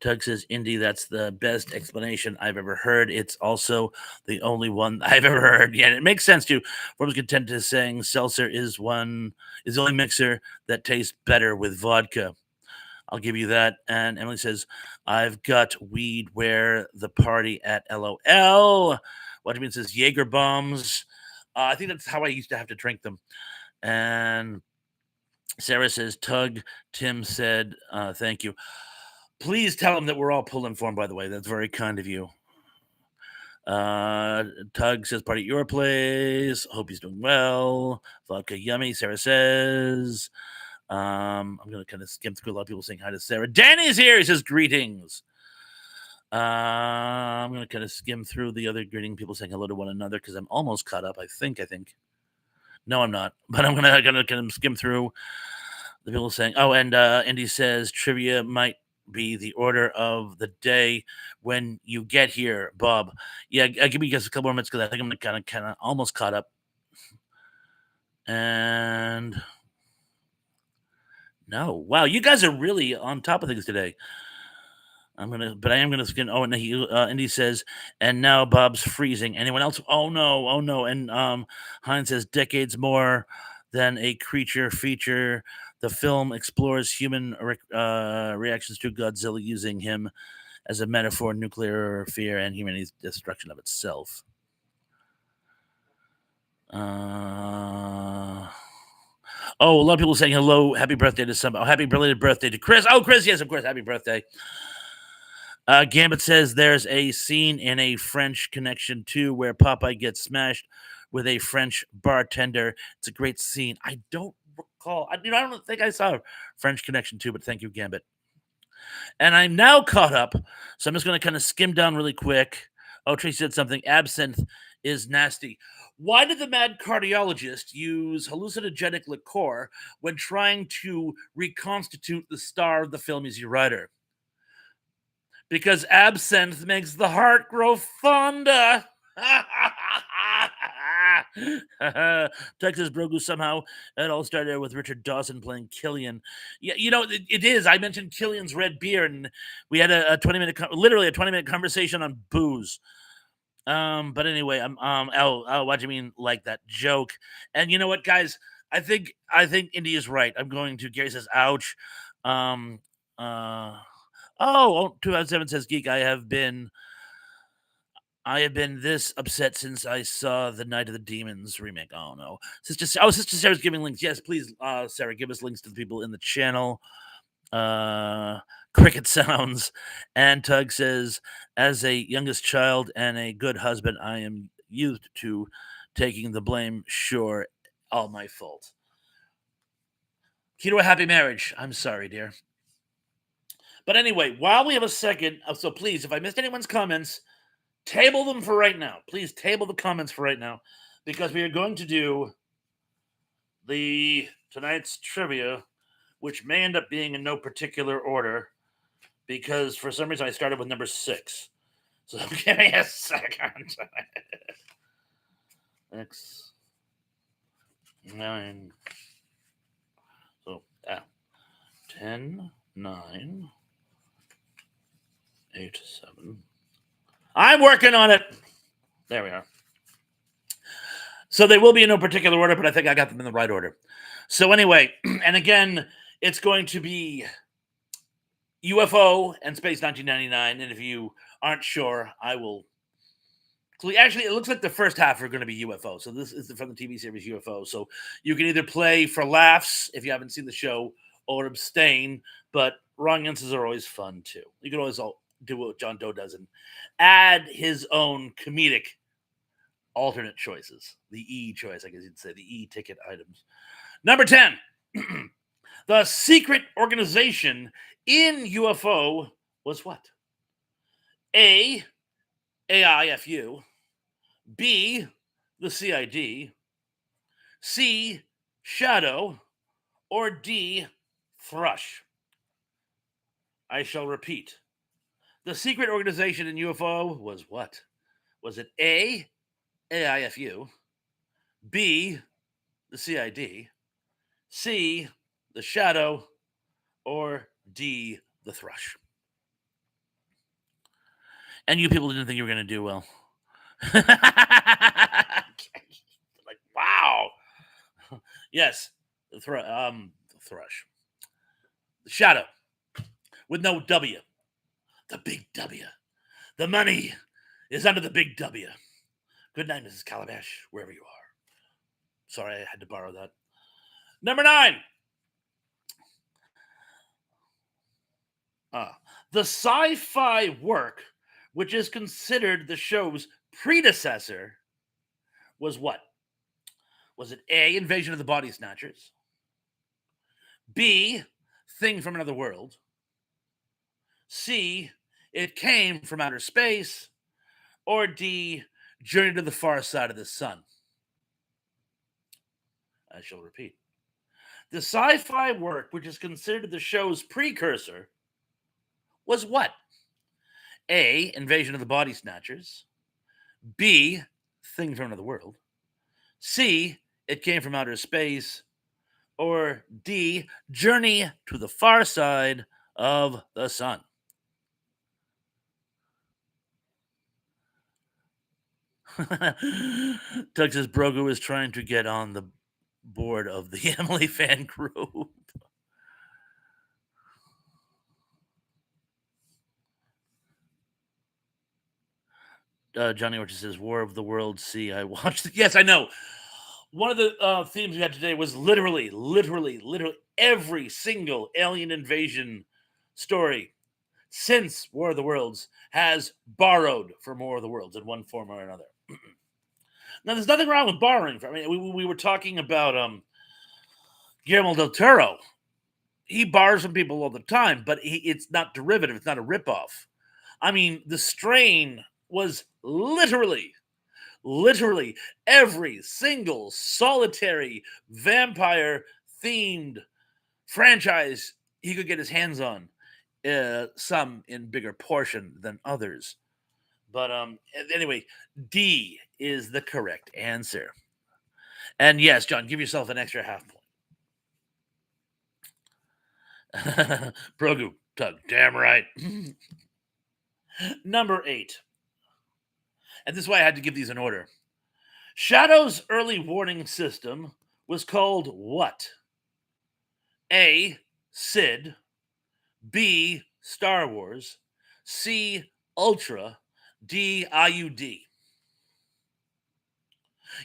Tug says, Indy, that's the best explanation I've ever heard. It's also the only one I've ever heard. Yeah, it makes sense too. Form's content is saying seltzer is the only mixer that tastes better with vodka. I'll give you that. And Emily says, I've got weed where the party at LOL. What do you mean? Says Jaeger bombs. I think that's how I used to have to drink them. And Sarah says, Tug, Tim said, thank you. Please tell him that we're all pulling for him, by the way. That's very kind of you. Tug says, party at your place. Hope he's doing well. Vodka yummy, Sarah says. I'm going to kind of skim through a lot of people saying hi to Sarah. Danny's here. He says, greetings. I'm going to kind of skim through the other greeting people saying hello to one another because I'm almost caught up, I think. No, I'm not. But I'm going to kind of skim through the people saying, oh, and Indy says trivia might be the order of the day when you get here, Bob. Yeah, give me just a couple more minutes because I think I'm kind of almost caught up. And no, wow, you guys are really on top of things today. I am gonna skin. Oh, and Indy says, and now Bob's freezing. Anyone else? Oh no. And Heinz says, decades more than a creature feature. The film explores human reactions to Godzilla, using him as a metaphor, nuclear fear, and humanity's destruction of itself. Oh, a lot of people saying hello, happy birthday to somebody. Oh, happy belated birthday to Chris. Oh, Chris, yes, of course, happy birthday. Gambit says there's a scene in A French Connection 2 where Popeye gets smashed with a French bartender. It's a great scene. I don't recall. I don't think I saw French Connection 2, but thank you, Gambit. And I'm now caught up, so I'm just going to kind of skim down really quick. Oh, Tracy said something. Absinthe is nasty. Why did the mad cardiologist use hallucinogenic liqueur when trying to reconstitute the star of the film Easy Rider? Because absinthe makes the heart grow fonder. Texas Brogu somehow it all started with Richard Dawson playing Killian. Yeah, it is. I mentioned Killian's red beer, and we had a 20-minute, literally a 20-minute conversation on booze. But anyway, what do you mean like that joke? And you know what, guys? I think Indy is right. I'm going to. Gary says, "Ouch." 2007 says Geek. I have been this upset since I saw the Night of the Demons remake. Oh no, Sister Sarah's giving links. Yes, please, Sarah, give us links to the people in the channel. cricket sounds. And Tug says, as a youngest child and a good husband, I am used to taking the blame. Sure, all my fault. Key to a happy marriage. I'm sorry, dear. But anyway, while we have a second, so please, if I missed anyone's comments, table them for right now. Please table the comments for right now, because we are going to do the tonight's trivia, which may end up being in no particular order, because for some reason I started with number 6. So give me a second. X 9. So 10, 9, 8, 7. I'm working on it. There we are. So they will be in no particular order, but I think I got them in the right order. So anyway, and again, it's going to be UFO and Space 1999. And if you aren't sure, I will. Actually, it looks like the first half are going to be UFO. So this is from the TV series UFO. So you can either play for laughs if you haven't seen the show, or abstain. But wrong answers are always fun too. You can always do what John Doe does and add his own comedic alternate choices. The E choice, I guess you'd say, the E ticket items. Number 10. The secret organization in UFO was what? A, AIFU. B, the CID. C, Shadow. Or D, Thrush. I shall repeat. The secret organization in UFO was what? Was it A, AIFU, B, the CID, C, the Shadow, or D, the Thrush? And you people didn't think you were going to do well. Like, wow. Yes, the Thrush. The Shadow, with no W. The big W. The money is under the big W. Good night, Mrs. Calabash, wherever you are. Sorry, I had to borrow that. Number 9. The sci-fi work, which is considered the show's predecessor, was what? Was it A, Invasion of the Body Snatchers? B, Thing from Another World? C, It Came from Outer Space? Or D, Journey to the Far Side of the Sun? I shall repeat. The sci-fi work, which is considered the show's precursor, was what? A, Invasion of the Body Snatchers. B, Thing from Another World. C, It Came from Outer Space. Or D, Journey to the Far Side of the Sun. Doug says Brogu is trying to get on the board of the Emily fan group. Johnny Orchard says War of the Worlds. See, I watched it. Yes, I know. One of the themes we had today was literally every single alien invasion story since War of the Worlds has borrowed from War of the Worlds in one form or another. Now, there's nothing wrong with borrowing. I mean, we were talking about Guillermo del Toro. He borrows from people all the time, but it's not derivative. It's not a ripoff. I mean, The Strain was literally every single solitary vampire themed franchise he could get his hands on. Some in bigger portion than others. But anyway, D is the correct answer. And yes, John, give yourself an extra half point. Brogu, Tug, damn right. Number 8. And this is why I had to give these in order. Shadow's early warning system was called what? A, SID. B, Star Wars. C, Ultra. D, IUD.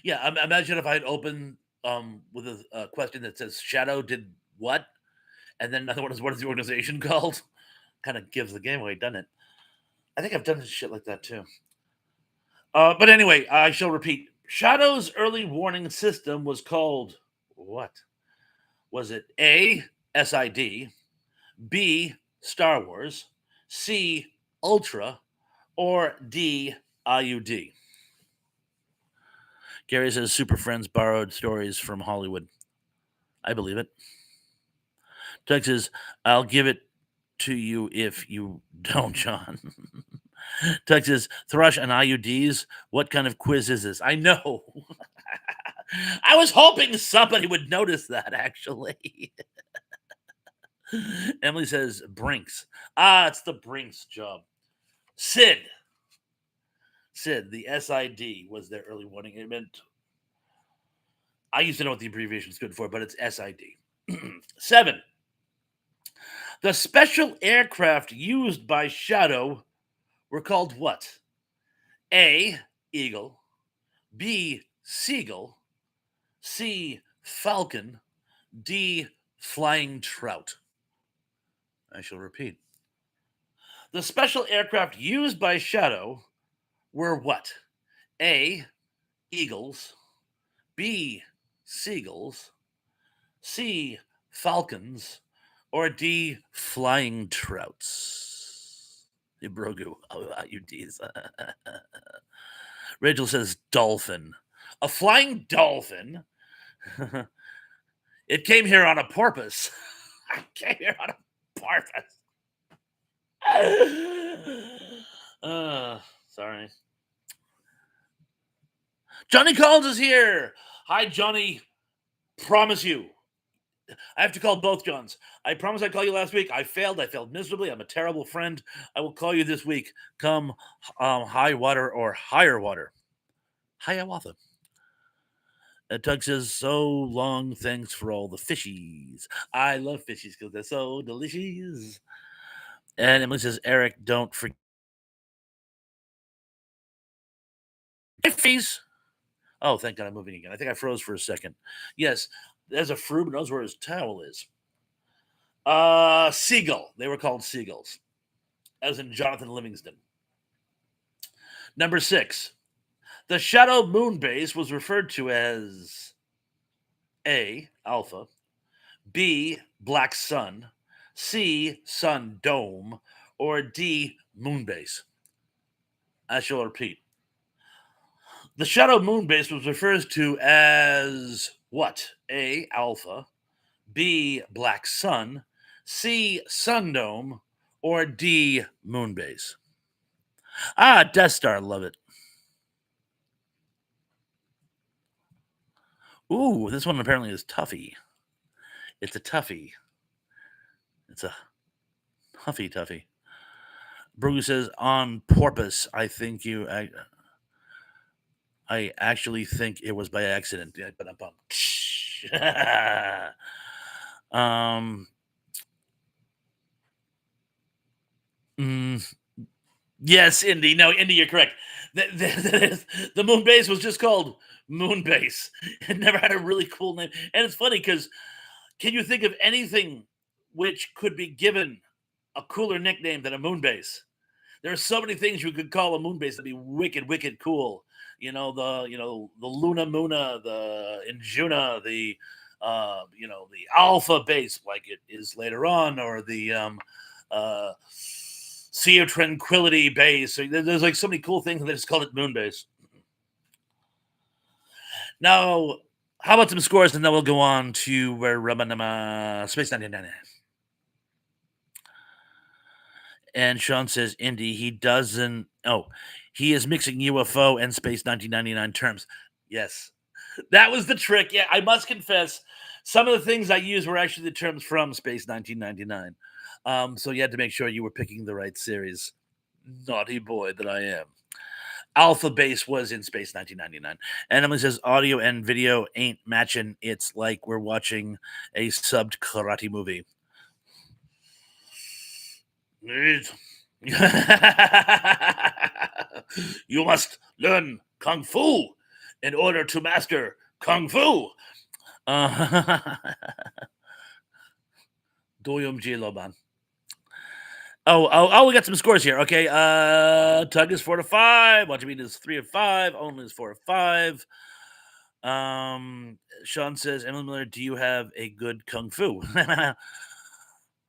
Yeah, imagine if I had opened with a question that says Shadow did what? And then another one is, what is the organization called? Kind of gives the game away, doesn't it? I think I've done this shit like that too. But anyway, I shall repeat. Shadow's early warning system was called what? Was it A, SID, B, Star Wars, C, Ultra, or D, IUD? Gary says Super Friends borrowed stories from Hollywood. I believe it. Texas, I'll give it to you if you don't, John. Texas, Thrush and IUDs. What kind of quiz is this? I know. I was hoping somebody would notice that, actually. Emily says Brinks. It's the Brinks job. Sid, the SID was their early warning. It meant, I used to know what the abbreviation stood for, but it's SID. 7. The special aircraft used by Shadow were called what? A, Eagle, B, Seagull, C, Falcon, D, Flying Trout. I shall repeat. The special aircraft used by Shadow were what? A, Eagles, B, Seagulls, C, Falcons, or D, Flying Trouts? Ibrogu, IUDs. Rachel says dolphin. A flying dolphin? It came here on a porpoise. I came here on a porpoise. Sorry. Johnny Collins is here. Hi, Johnny. Promise you. I have to call both Johns. I promise I called you last week. I failed. I failed miserably. I'm a terrible friend. I will call you this week. Come high water or higher water. Hiawatha. Tug says, so long, thanks for all the fishies. I love fishies because they're so delicious. And Emily says, Eric, don't forget. Fishies. Oh, thank God I'm moving again. I think I froze for a second. Yes, there's a fruit who knows where his towel is. Seagull. They were called seagulls, as in Jonathan Livingston. Number 6. The Shadow Moon Base was referred to as A, Alpha, B, Black Sun, C, Sun Dome, or D, Moon Base. I shall repeat. The Shadow Moon Base was referred to as what? A, Alpha, B, Black Sun, C, Sun Dome, or D, Moon Base. Death Star, love it. Ooh, this one apparently is toughy. It's a toughie. It's a toughy. Bruce says, on porpoise, I think you... I actually think it was by accident. Yes, Indy. No, Indy, you're correct. The moon base was just called Moon Base. It never had a really cool name. And it's funny because can you think of anything which could be given a cooler nickname than a moon base? There are so many things you could call a moon base that'd be wicked, wicked cool. The Luna Muna, the Injuna, the Alpha base, like it is later on, or the Sea of Tranquility base. There's like so many cool things, and they just called it Moon Base. Now, how about some scores, and then we'll go on to Space 99. And Sean says, Indy, he doesn't. Oh, he is mixing UFO and Space 1999 terms. Yes, that was the trick. Yeah, I must confess, some of the things I used were actually the terms from Space 1999. So you had to make sure you were picking the right series. Naughty boy that I am. Alpha Base was in Space 1999. And Emily says, audio and video ain't matching. It's like we're watching a subbed karate movie. You must learn Kung Fu in order to master Kung Fu. Doyum G. Loban. Oh, we got some scores here. Okay. Tug is 4-5. Watch Me is 3-5. Only is 4-5. Sean says, Emily Miller, do you have a good kung fu?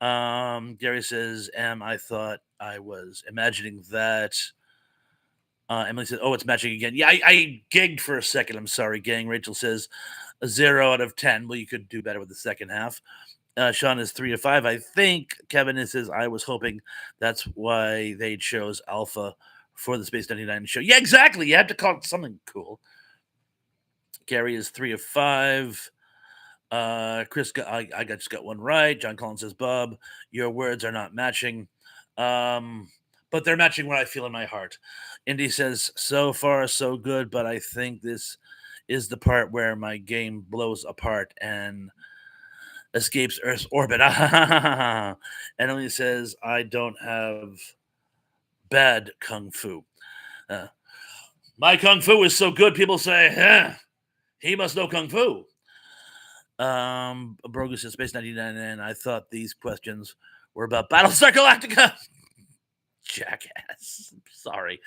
Gary says, I thought I was imagining that. Emily says, oh, it's matching again. Yeah, I gigged for a second. I'm sorry, gang. Rachel says, a 0 out of 10. Well, you could do better with the second half. Sean is 3-5. I think Kevin says, I was hoping that's why they chose Alpha for the Space 99 show. Yeah, exactly. You have to call it something cool. Gary is 3-5. Chris, I just got one right. John Collins says, Bob, your words are not matching. But they're matching what I feel in my heart. Indy says, so far, so good, but I think this is the part where my game blows apart and escapes Earth's orbit. Emily says, I don't have bad kung fu. My kung fu is so good, people say, he must know kung fu. Brogus says, Space 99, and I thought these questions were about Battlestar Galactica. Jackass. Sorry.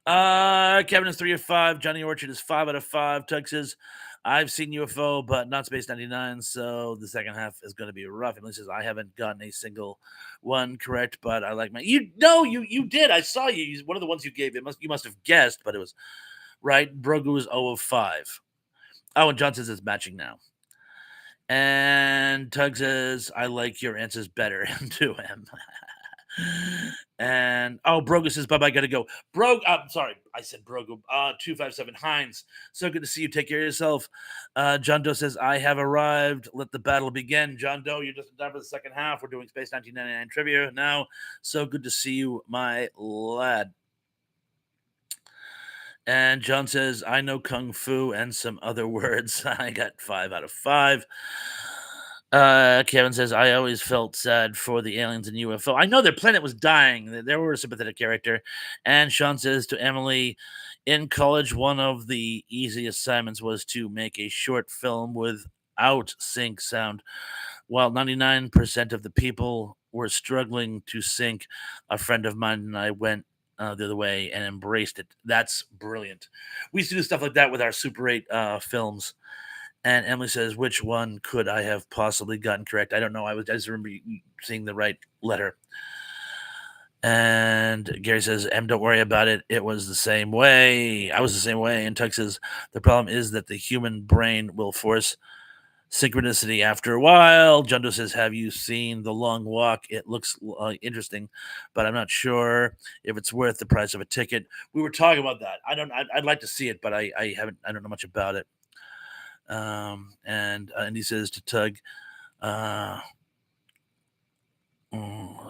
Kevin is 3-5. Johnny Orchard is 5 out of 5. Tug says, I've seen UFO, but not Space 99, so the second half is going to be rough. Emily says, I haven't gotten a single one correct, but I like my... You did. I saw you. One of the ones you gave, you must have guessed, but it was right. Brogu was 0 of 5. Oh, and John says it's matching now. And Tug says, I like your answers better to him. And Brogu says, Bub, I gotta go. Sorry, I said Brogu. 257 Hines. So good to see you. Take care of yourself. John Doe says, I have arrived. Let the battle begin. John Doe, you're just in time for the second half. We're doing Space 1999 trivia now. So good to see you, my lad. And John says, I know Kung Fu and some other words. I got 5 out of 5. Kevin says, I always felt sad for the aliens and UFO. I know their planet was dying. They were a sympathetic character. And Sean says to Emily, in college, one of the easy assignments was to make a short film without sync sound. While 99% of the people were struggling to sync, a friend of mine and I went the other way and embraced it. That's brilliant. We used to do stuff like that with our Super 8 films. And Emily says, which one could I have possibly gotten correct? I don't know. I just remember seeing the right letter. And Gary says, don't worry about it. It was the same way. I was the same way. And Tuck says, the problem is that the human brain will force synchronicity after a while. Jundo says, have you seen The Long Walk? It looks interesting, but I'm not sure if it's worth the price of a ticket. We were talking about that. I'd like to see it, but I don't know much about it. And he says to Tug,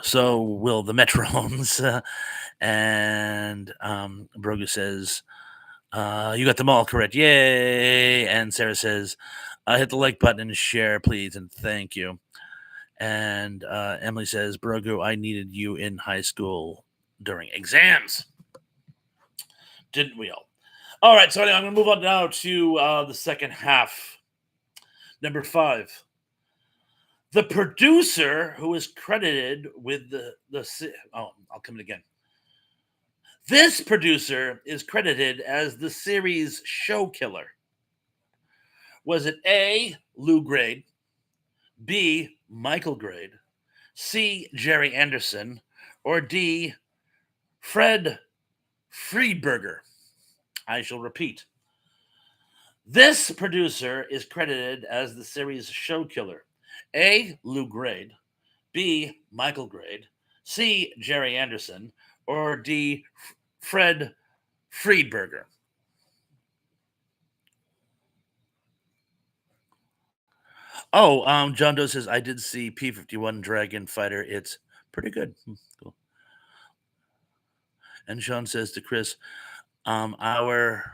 so will the Metrones. And Brogu says, you got them all correct. Yay. And Sarah says, hit the like button and share, please, and thank you. And Emily says, Brogu, I needed you in high school during exams. Didn't we all? All right, so anyway, I'm going to move on now to the second half. Number 5. The producer who is credited with I'll come in again. This producer is credited as the series show killer. Was it A, Lou Grade, B, Michael Grade, C, Jerry Anderson, or D, Fred Friedberger? I shall repeat. This producer is credited as the series show killer. A, Lou Grade, B, Michael Grade, C, Jerry Anderson, or D, Fred Friedberger? John Doe says, I did see P-51 Dragon Fighter. It's pretty good. Cool. And Sean says to Chris, our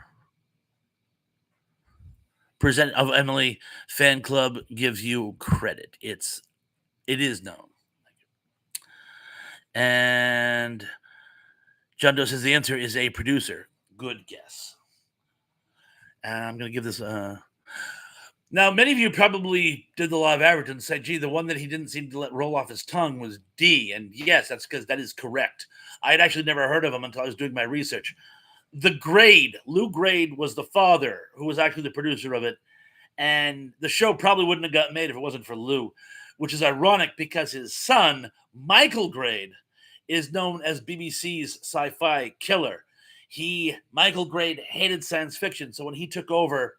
Present of Emily fan club gives you credit. It is known. And John Doe says the answer is a producer. Good guess. And I'm going to give this Now, many of you probably did the law of average and said, gee, the one that he didn't seem to let roll off his tongue was D. And yes, that's because that is correct. I had actually never heard of him until I was doing my research. The Grade, Lou Grade, was the father who was actually the producer of it. And the show probably wouldn't have got made if it wasn't for Lou, which is ironic because his son, Michael Grade, is known as BBC's sci-fi killer. Michael Grade, hated science fiction. So when he took over,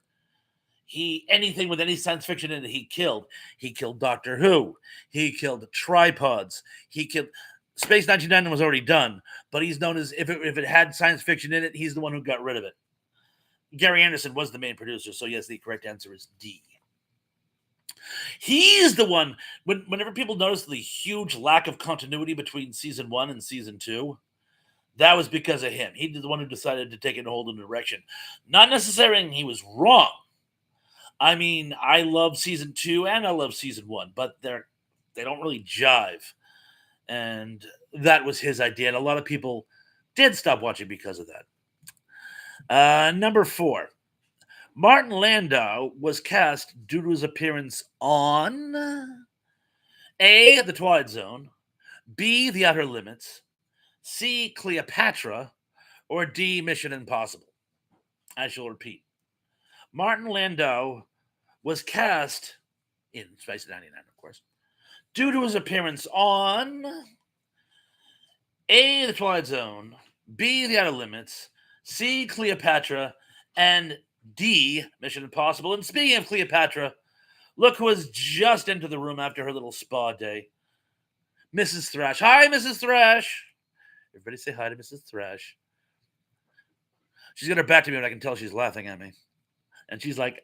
anything with any science fiction in it, he killed. He killed Doctor Who. He killed Tripods. He killed Space 1999 was already done, but he's known as if it had science fiction in it, he's the one who got rid of it. Gary Anderson was the main producer, so yes, the correct answer is D. He's the one whenever people notice the huge lack of continuity between season 1 and season 2, that was because of him. He's the one who decided to take it in a whole new direction. Not necessarily he was wrong. I mean, I love season 2 and I love season 1, but they don't really jive. And that was his idea. And a lot of people did stop watching because of that. Number 4. Martin Landau was cast due to his appearance on A, The Twilight Zone, B, The Outer Limits, C, Cleopatra, or D, Mission Impossible. I shall repeat. Martin Landau was cast in Space 99, of course, due to his appearance on A, The Twilight Zone, B, The Outer Limits, C, Cleopatra, and D, Mission Impossible. And speaking of Cleopatra, look who has just entered the room after her little spa day. Mrs. Thrash. Hi, Mrs. Thrash. Everybody say hi to Mrs. Thrash. She's got her back to me and I can tell she's laughing at me. And she's like,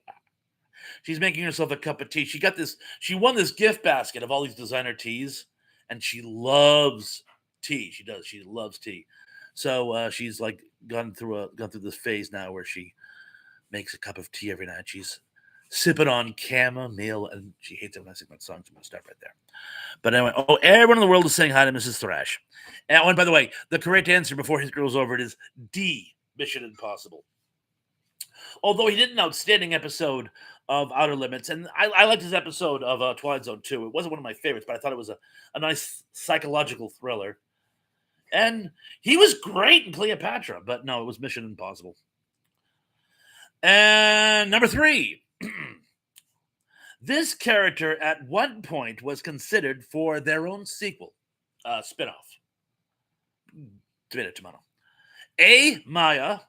she's making herself a cup of tea. She won this gift basket of all these designer teas, and she loves tea. She does. She loves tea. So she's like gone through this phase now where she makes a cup of tea every night. She's sipping on chamomile, and she hates it when I sing that song, so I'm going to stop right there. But anyway, everyone in the world is saying hi to Mrs. Thrash. And by the way, the correct answer before he scrolls over it is D, Mission Impossible. Although he did an outstanding episode of Outer Limits, and I liked his episode of Twilight Zone too. It wasn't one of my favorites, but I thought it was a nice psychological thriller. And he was great in Cleopatra, but no, it was Mission Impossible. And number 3. This character at one point was considered for their own sequel, spinoff. Tomato. A, Maya.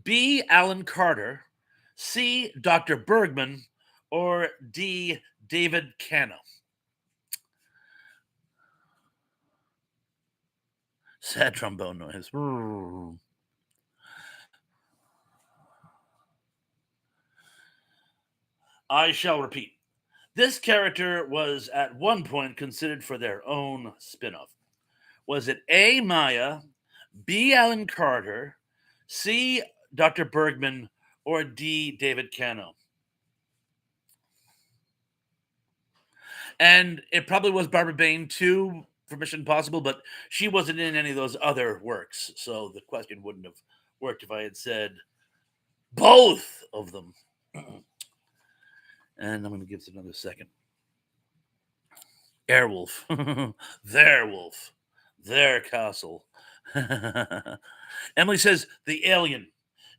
B, Alan Carter. C, Dr. Bergman. Or D, David Cano. Sad trombone noise. I shall repeat. This character was at one point considered for their own spin-off. Was it A, Maya, B, Alan Carter, C, Dr. Bergman, or D, David Cano? And it probably was Barbara Bain too for Mission Impossible, but she wasn't in any of those other works. So the question wouldn't have worked if I had said both of them. And I'm going to give this another second. Airwolf. Their wolf. Their castle. Emily says, the alien.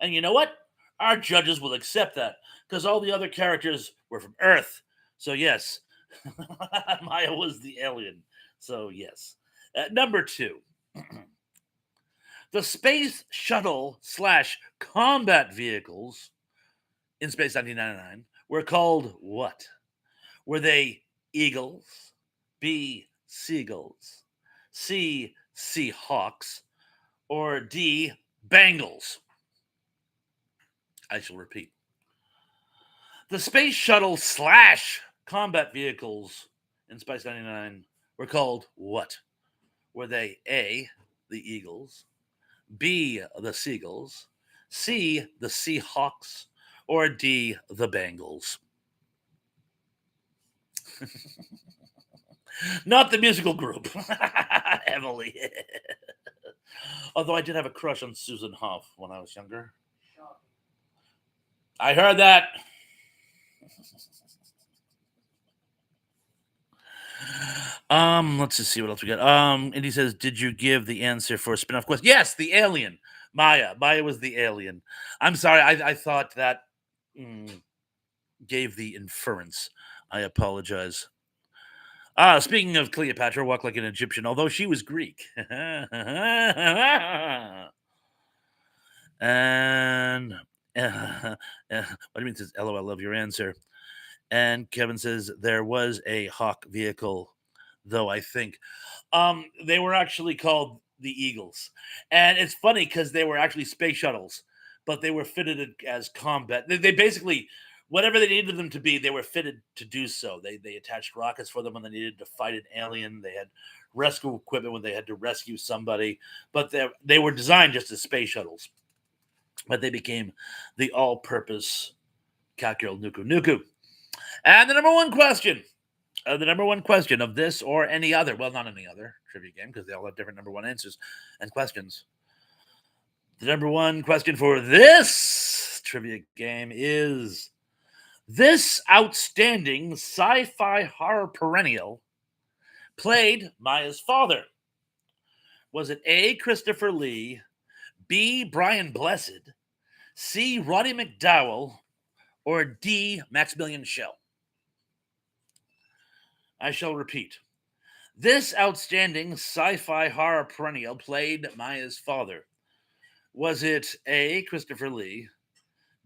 And you know what? Our judges will accept that because all the other characters were from Earth. So, yes, Maya was the alien. So, yes. Number 2. The space shuttle / combat vehicles in Space 1999 were called what? Were they Eagles, B, Seagulls, C, Seahawks, or D, Bengals? I shall repeat. The space shuttle / combat vehicles in Space 99 were called what? Were they A, the Eagles, B, the Seagulls, C, the Seahawks, or D, the Bengals? Not the musical group, Emily. Although I did have a crush on Susan Hoff when I was younger. I heard that. Let's just see what else we got. Indy says, "Did you give the answer for a spin-off quest?" Yes, the alien. Maya. Maya was the alien. I'm sorry. I thought that gave the inference. I apologize. Speaking of Cleopatra, walk like an Egyptian, although she was Greek. And what do you mean? Says, "LOL, love your answer." And Kevin says there was a Hawk vehicle, though I think they were actually called the Eagles, and it's funny because they were actually space shuttles, but they were fitted as combat. They basically whatever they needed them to be, they were fitted to do so. They attached rockets for them when they needed to fight an alien. They had rescue equipment when they had to rescue somebody, but they were designed just as space shuttles. But they became the all-purpose Kakyo Nuku Nuku. And the number one question of this or any other, well, not any other trivia game because they all have different number one answers and questions. The number one question for this trivia game is this outstanding sci fi horror perennial played Maya's father. Was it A, Christopher Lee, B, Brian Blessed, C, Roddy McDowall, or D, Maximilian Schell? I shall repeat. This outstanding sci-fi horror perennial played Maya's father. Was it A, Christopher Lee,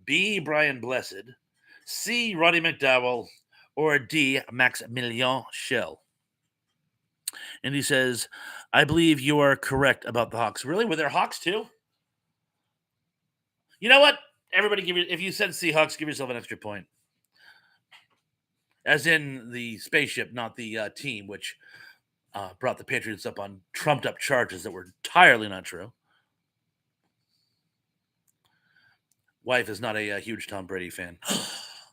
B, Brian Blessed, C, Roddy McDowall, or D, Maximilian Schell? And he says, I believe you are correct about the Hawks. Really? Were there Hawks too? You know what? Everybody if you said Seahawks, give yourself an extra point. As in the spaceship, not the team, which brought the Patriots up on trumped up charges that were entirely not true. Wife is not a huge Tom Brady fan.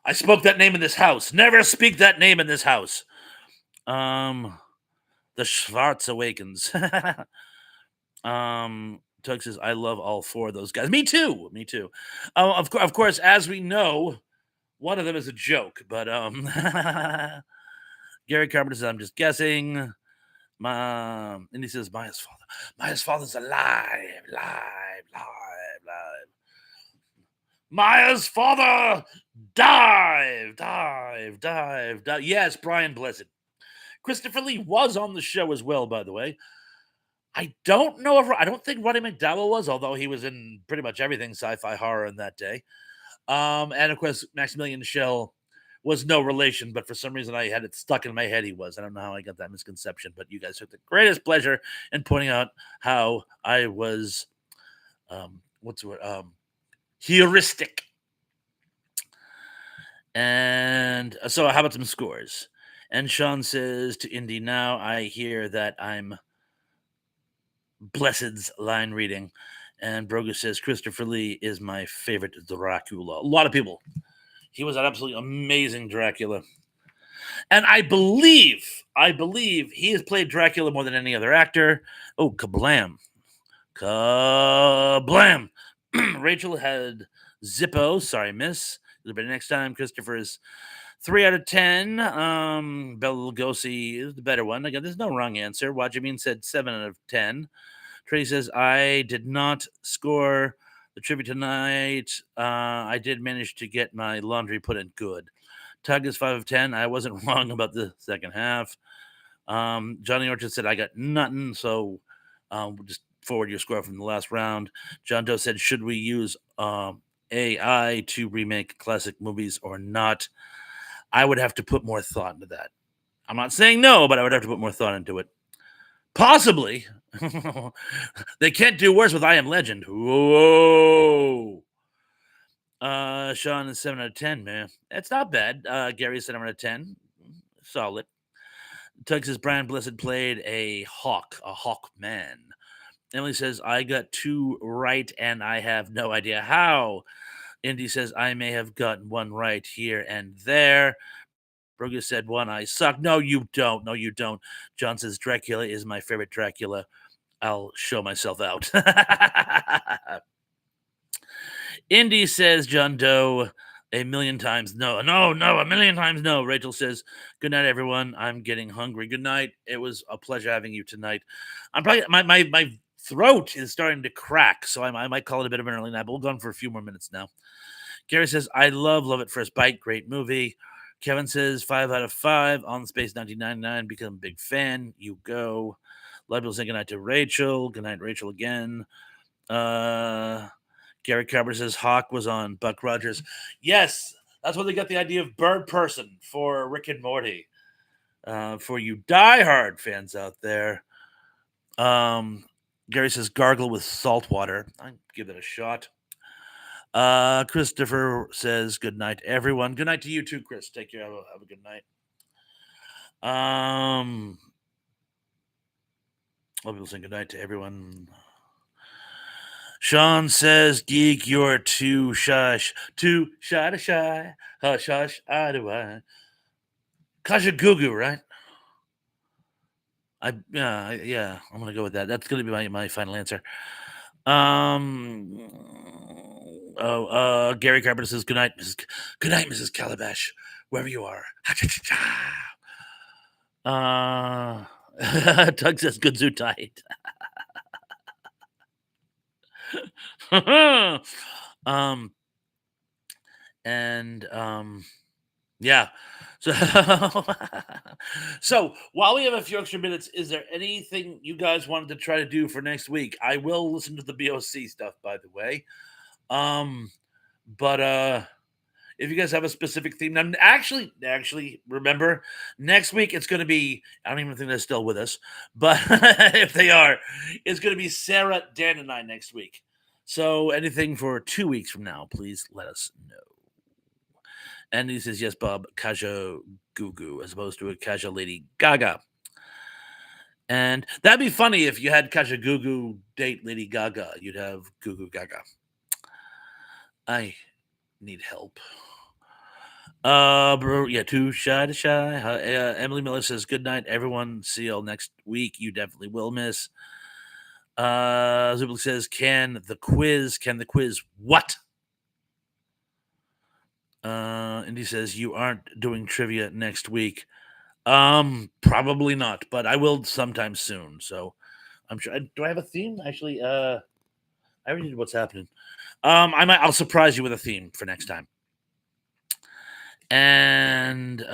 I spoke that name in this house. Never speak that name in this house. The Schwartz awakens. Tug says, I love all four of those guys. Me too. Me too. Of course, as we know, one of them is a joke, but Gary Carpenter says, I'm just guessing. And he says, Maya's father. Maya's father's alive. Live. Maya's father dive. Yes, Brian Blessed. Christopher Lee was on the show as well, by the way. I don't think Roddy McDowall was, although he was in pretty much everything sci-fi horror in that day. And of course, Maximilian Schell was no relation, but for some reason I had it stuck in my head he was. I don't know how I got that misconception, but you guys took the greatest pleasure in pointing out how I was heuristic. And so how about some scores? And Sean says to Indy, now I hear that I'm Blessed's line reading. And Broga says Christopher Lee is my favorite Dracula. A lot of people. He was an absolutely amazing Dracula. And I believe he has played Dracula more than any other actor. Oh, kablam. Kablam. Rachel had Zippo. Sorry, miss. It'll be next time. Christopher is 3 out of 10. Bela Lugosi is the better one. Again, there's no wrong answer. Wajamin said 7 out of 10. Tracy says, I did not score the trivia tonight. I did manage to get my laundry put in good. Tug is 5 of 10. I wasn't wrong about the second half. Johnny Orchard said, I got nothing. So we'll just forward your score from the last round. John Doe said, should we use AI to remake classic movies or not? I would have to put more thought into that. I'm not saying no, but I would have to put more thought into it. Possibly. They can't do worse with I Am Legend. Whoa. Sean is 7 out of 10, man. That's not bad. Gary is 7 out of 10. Solid. Tug says Brian Blessed played a hawk man. Emily says, I got 2 right and I have no idea how. Indy says, I may have gotten 1 right here and there. Brogus said 1, I suck. No, you don't. No, you don't. John says, Dracula is my favorite Dracula. I'll show myself out. Indy says, John Doe, A million times no, no, no, a million times no. Rachel says, "Good night, everyone. I'm getting hungry. Good night. It was a pleasure having you tonight. I'm probably my throat is starting to crack, so I might call it a bit of an early night. But we'll go on for a few more minutes now." Gary says, "I love at first bite. Great movie." Kevin says, 5 out of 5 on Space 1999. Become a big fan. You go. A lot of people saying good night to Rachel. Good night, Rachel again. Gary Carver says Hawk was on Buck Rogers. Yes, that's where they got the idea of Bird Person for Rick and Morty. For you diehard fans out there, Gary says gargle with salt water. I'd give that a shot. Christopher says good night, everyone. Good night to you too, Chris. Take care. Have a good night. I'll be saying good night to everyone. Sean says, "Geek, you're too shush, too shy to shy. Hush, hush, I do I." Kaja Gugu, right? Yeah. I'm gonna go with that. That's gonna be my final answer. Gary Carpenter says, "Good night, Mrs. Calabash, wherever you are." Doug says, "Good zoo tight." um, and yeah. So, so while we have a few extra minutes, is there anything you guys wanted to try to do for next week? I will listen to the BOC stuff, by the way. But if you guys have a specific theme, now actually, remember next week it's going to be. I don't even think they're still with us, but if they are, it's going to be Sarah, Dan, and I next week. So anything for 2 weeks from now, please let us know. And he says, "Yes, Bob, Kaja Gugu, as opposed to a Kaja Lady Gaga." And that'd be funny if you had Kaja Gugu date Lady Gaga. You'd have Gugu Gaga. I need help. Yeah, too shy to shy. Emily Miller says, "Good night, everyone. See y'all next week. You definitely will miss." Zublik says, Can the quiz what? Indy says, "You aren't doing trivia next week." Probably not, but I will sometime soon. So I'm sure. Do I have a theme? Actually, I already did what's happening. I'll surprise you with a theme for next time. And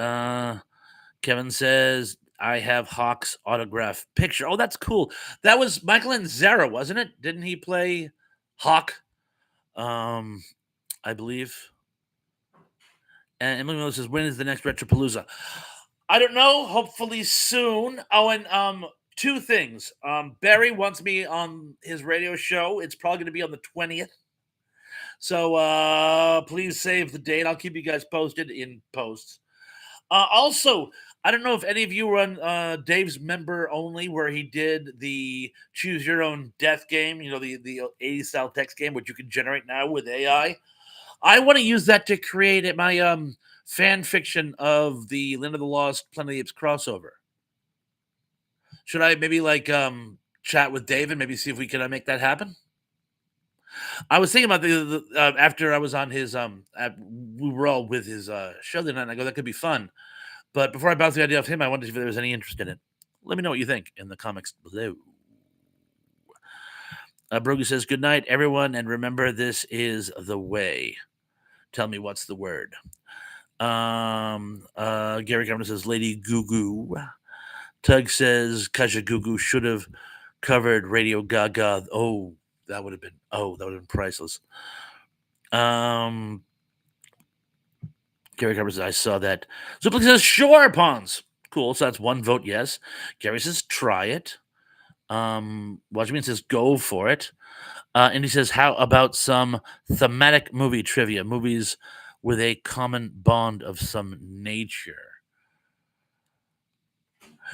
Kevin says, "I have Hawk's autograph picture." Oh, that's cool. That was Michael Anzara, wasn't it? Didn't he play Hawk? I believe. And Emily Miller says, "When is the next Retropalooza?" I don't know. Hopefully soon. Oh, and two things. Barry wants me on his radio show. It's probably going to be on the 20th. So please save the date. I'll keep you guys posted in posts. Also, I don't know if any of you were on Dave's member only, where he did the choose your own death game. You know, the 80s style text game, which you can generate now with AI. I want to use that to create my fan fiction of the Land of the Lost, Planet of the Apes crossover. Should I maybe chat with Dave and maybe see if we can make that happen? I was thinking about the after I was on his we were all with his show the night. And I go, that could be fun. But before I bounce the idea off him, I wondered if there was any interest in it. Let me know what you think in the comments below. Brogy says, "Good night, everyone, and remember, this is the way." Tell me what's the word. Gary Cameron says, "Lady Gugu." Tug says, "Kaja Gugu should have covered Radio Gaga." Oh, that would have been priceless. Gary Cameron says, "I saw that." Zuplik says, "Sure, Pawns." Cool. So that's one vote yes. Gary says, "Try it." Watchman says, "Go for it." And he says, "How about some thematic movie trivia? Movies with a common bond of some nature."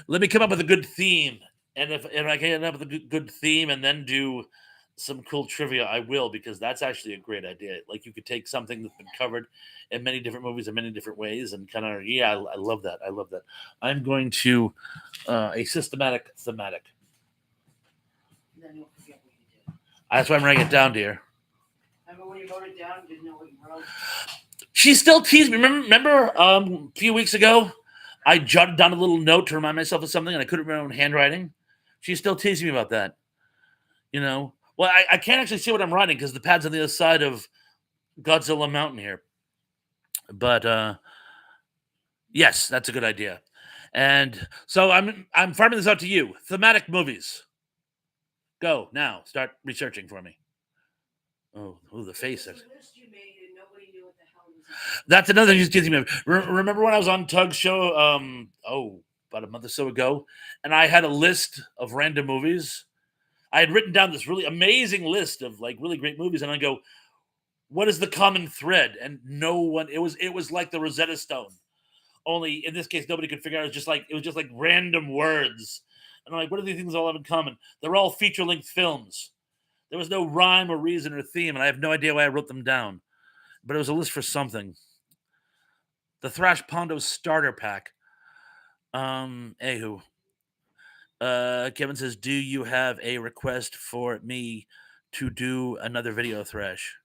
Let me come up with a good theme, and if I can end up with a good theme and then do some cool trivia, I will, because that's actually a great idea. Like, you could take something that's been covered in many different movies in many different ways and kind of I love that. I love that. I'm going to a systematic thematic. Then you'll forget what you did. That's why I'm writing it down, dear. Remember when you wrote it down, didn't know what you wrote? She still teased me. Remember a few weeks ago, I jotted down a little note to remind myself of something, and I couldn't remember my own handwriting. She's still teasing me about that. You know, well, I can't actually see what I'm writing because the pad's on the other side of Godzilla Mountain here. But yes, that's a good idea. And so I'm farming this out to you. Thematic movies. Go now. Start researching for me. Oh, the face. That's another thing. Just teasing me. Remember when I was on Tug's show? About a month or so ago, and I had a list of random movies. I had written down this really amazing list of like really great movies, and I go, "What is the common thread?" And no one. It was like the Rosetta Stone. Only in this case, nobody could figure out. It was just like random words. And I'm like, what do these things all have in common? They're all feature length films. There was no rhyme or reason or theme, and I have no idea why I wrote them down. But it was a list for something. The Thrash Pondo starter pack. Anywho. Kevin says, "Do you have a request for me to do another video thrash?"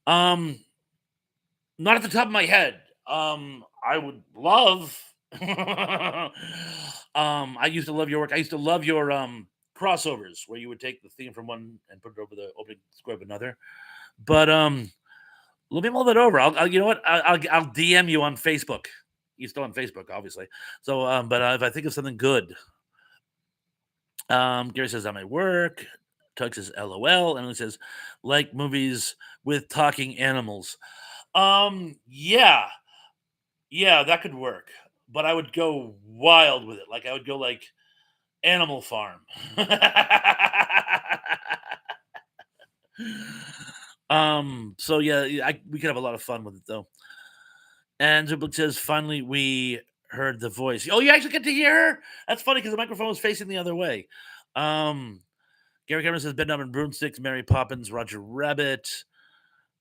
Um, Not at the top of my head. I would love. I used to love your work. I used to love your crossovers where you would take the theme from one and put it over the opening square of another. But let me mull that over. you know what? I'll DM you on Facebook. You're still on Facebook, obviously. So, but if I think of something good, Gary says, "I might work." Tug says, "LOL," and he says, "Like movies with talking animals." Yeah, yeah, that could work, but I would go wild with it. Like I would go like Animal Farm. So yeah, we could have a lot of fun with it though. And Zublik says, "Finally, we heard the voice." Oh, you actually get to hear her? That's funny because the microphone was facing the other way. Um, Gary Cameron says, "Bedknob and Broomsticks," Mary Poppins, Roger Rabbit.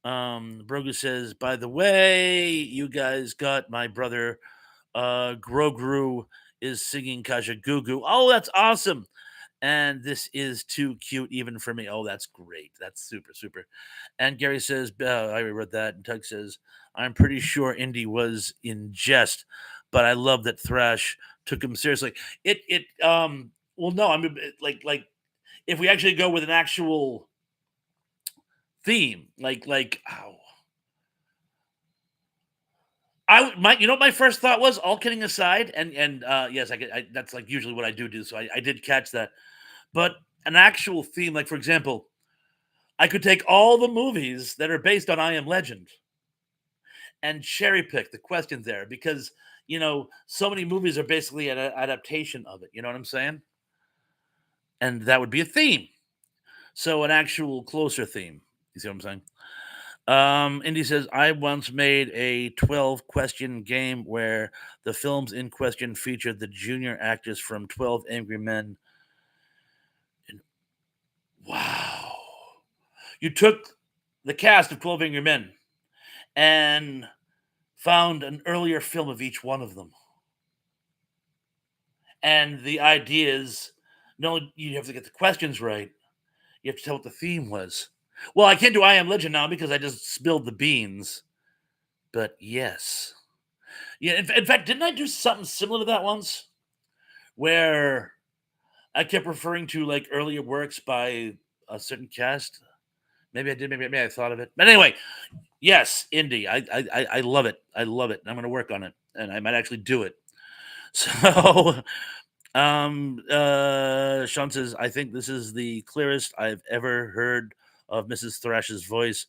Brogu says, "By the way, you guys got my brother Grogru is singing Kajagoogoo." Oh, that's awesome. And this is too cute even for me. Oh, that's great. That's super, super. And Gary says, I already read that. And Tug says, "I'm pretty sure Indy was in jest, but I love that Thrash took him seriously." Well, no, I mean, like, if we actually go with an actual theme, ow. You know what my first thought was, all kidding aside, and yes, that's like usually what I do. So I did catch that, but an actual theme, like for example, I could take all the movies that are based on I Am Legend and cherry pick the questions there because so many movies are basically an adaptation of it. You know what I'm saying? And that would be a theme. So an actual closer theme. You see what I'm saying? Indy says, "I once made a 12 question game where the films in question featured the junior actors from 12 Angry Men." And wow. You took the cast of 12 Angry Men and found an earlier film of each one of them. And the idea is no, you have to get the questions right. You have to tell what the theme was. Well, I can't do I Am Legend now because I just spilled the beans. But yes. Yeah, in fact, didn't I do something similar to that once? Where I kept referring to like earlier works by a certain cast. Maybe I did. Maybe I thought of it. But anyway, yes, indie. I love it. I love it. I'm going to work on it, and I might actually do it. So, Sean says, "I think this is the clearest I've ever heard of Mrs. Thrash's voice.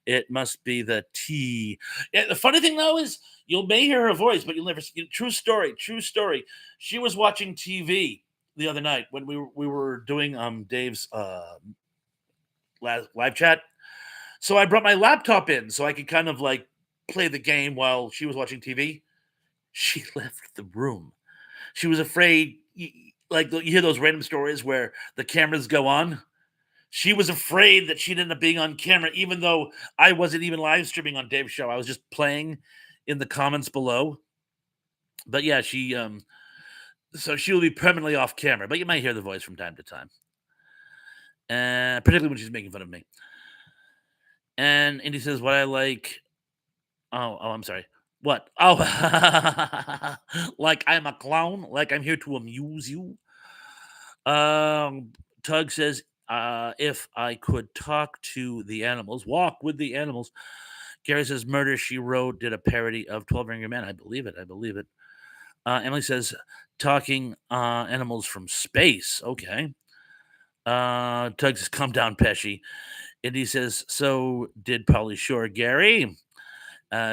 It must be the T." Yeah, the funny thing though is you may hear her voice, but you'll never see. True story. True story. She was watching TV the other night when we were doing Dave's live chat. So I brought my laptop in so I could kind of like play the game while she was watching TV. She left the room. She was afraid. Like you hear those random stories where the cameras go on. She was afraid that she'd end up being on camera, even though I wasn't even live streaming on Dave's show. I was just playing in the comments below. But yeah, so she will be permanently off camera, but you might hear the voice from time to time, particularly when she's making fun of me. And Indy says, "What I like." I'm sorry. What? Oh, like I'm a clown, like I'm here to amuse you. Um, Tug says, if I could talk to the animals, walk with the animals. Gary says, Murder She Wrote did a parody of 12 Angry Men. I believe it. I believe it. Emily says, talking animals from space. Okay. Tug says, calm down, Pesci. And he says, so did Polly Shore, Gary.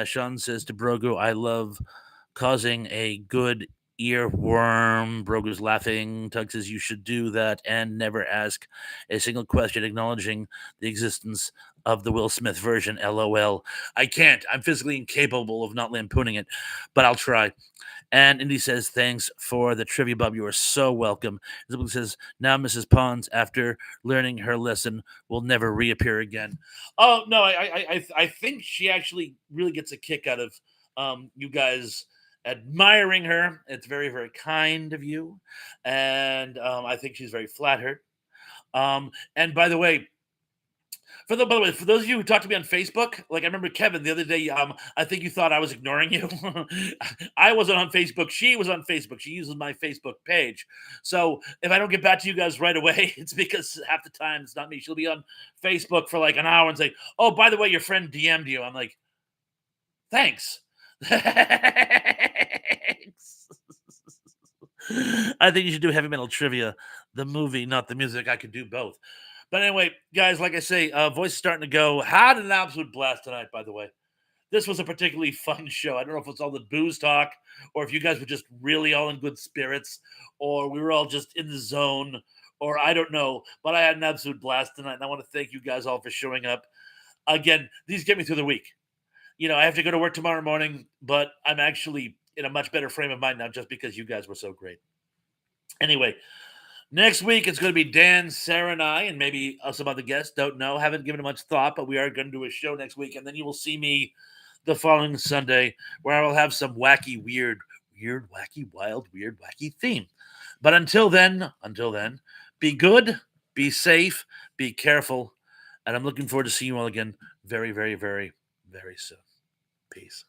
Sean says to Brogu, I love causing a good earworm. Brogu's laughing. Tug says, you should do that and never ask a single question acknowledging the existence of the Will Smith version. LOL. I can't. I'm physically incapable of not lampooning it, but I'll try. And Indy says, thanks for the trivia, Bob. You are so welcome. Isabel says, now Mrs. Pons, after learning her lesson, will never reappear again. Oh, no, I think she actually really gets a kick out of you guys admiring her. It's very, very kind of you. And I think she's very flattered. And by the way, by the way, for those of you who talked to me on Facebook, like I remember Kevin the other day, I think you thought I was ignoring you. I wasn't on Facebook. She was on Facebook. She uses my Facebook page. So if I don't get back to you guys right away, it's because half the time it's not me. She'll be on Facebook for like an hour and say, "Oh, by the way, your friend DM'd you." I'm like, "Thanks." Thanks. I think you should do heavy metal trivia, the movie, not the music. I could do both. But anyway, guys, like I say, voice is starting to go. Had an absolute blast tonight, by the way. This was a particularly fun show. I don't know if it's all the booze talk or if you guys were just really all in good spirits or we were all just in the zone or I don't know. But I had an absolute blast tonight. And I want to thank you guys all for showing up. Again, these get me through the week. I have to go to work tomorrow morning, but I'm actually in a much better frame of mind now just because you guys were so great. Anyway, next week it's going to be Dan, Sarah, and I, and maybe some other guests. Don't know. Haven't given it much thought, but we are going to do a show next week, and then you will see me the following Sunday, where I will have some wacky, weird, wacky, wild, weird, wacky theme. But until then, be good, be safe, be careful, and I'm looking forward to seeing you all again very, very, very, very soon. Peace.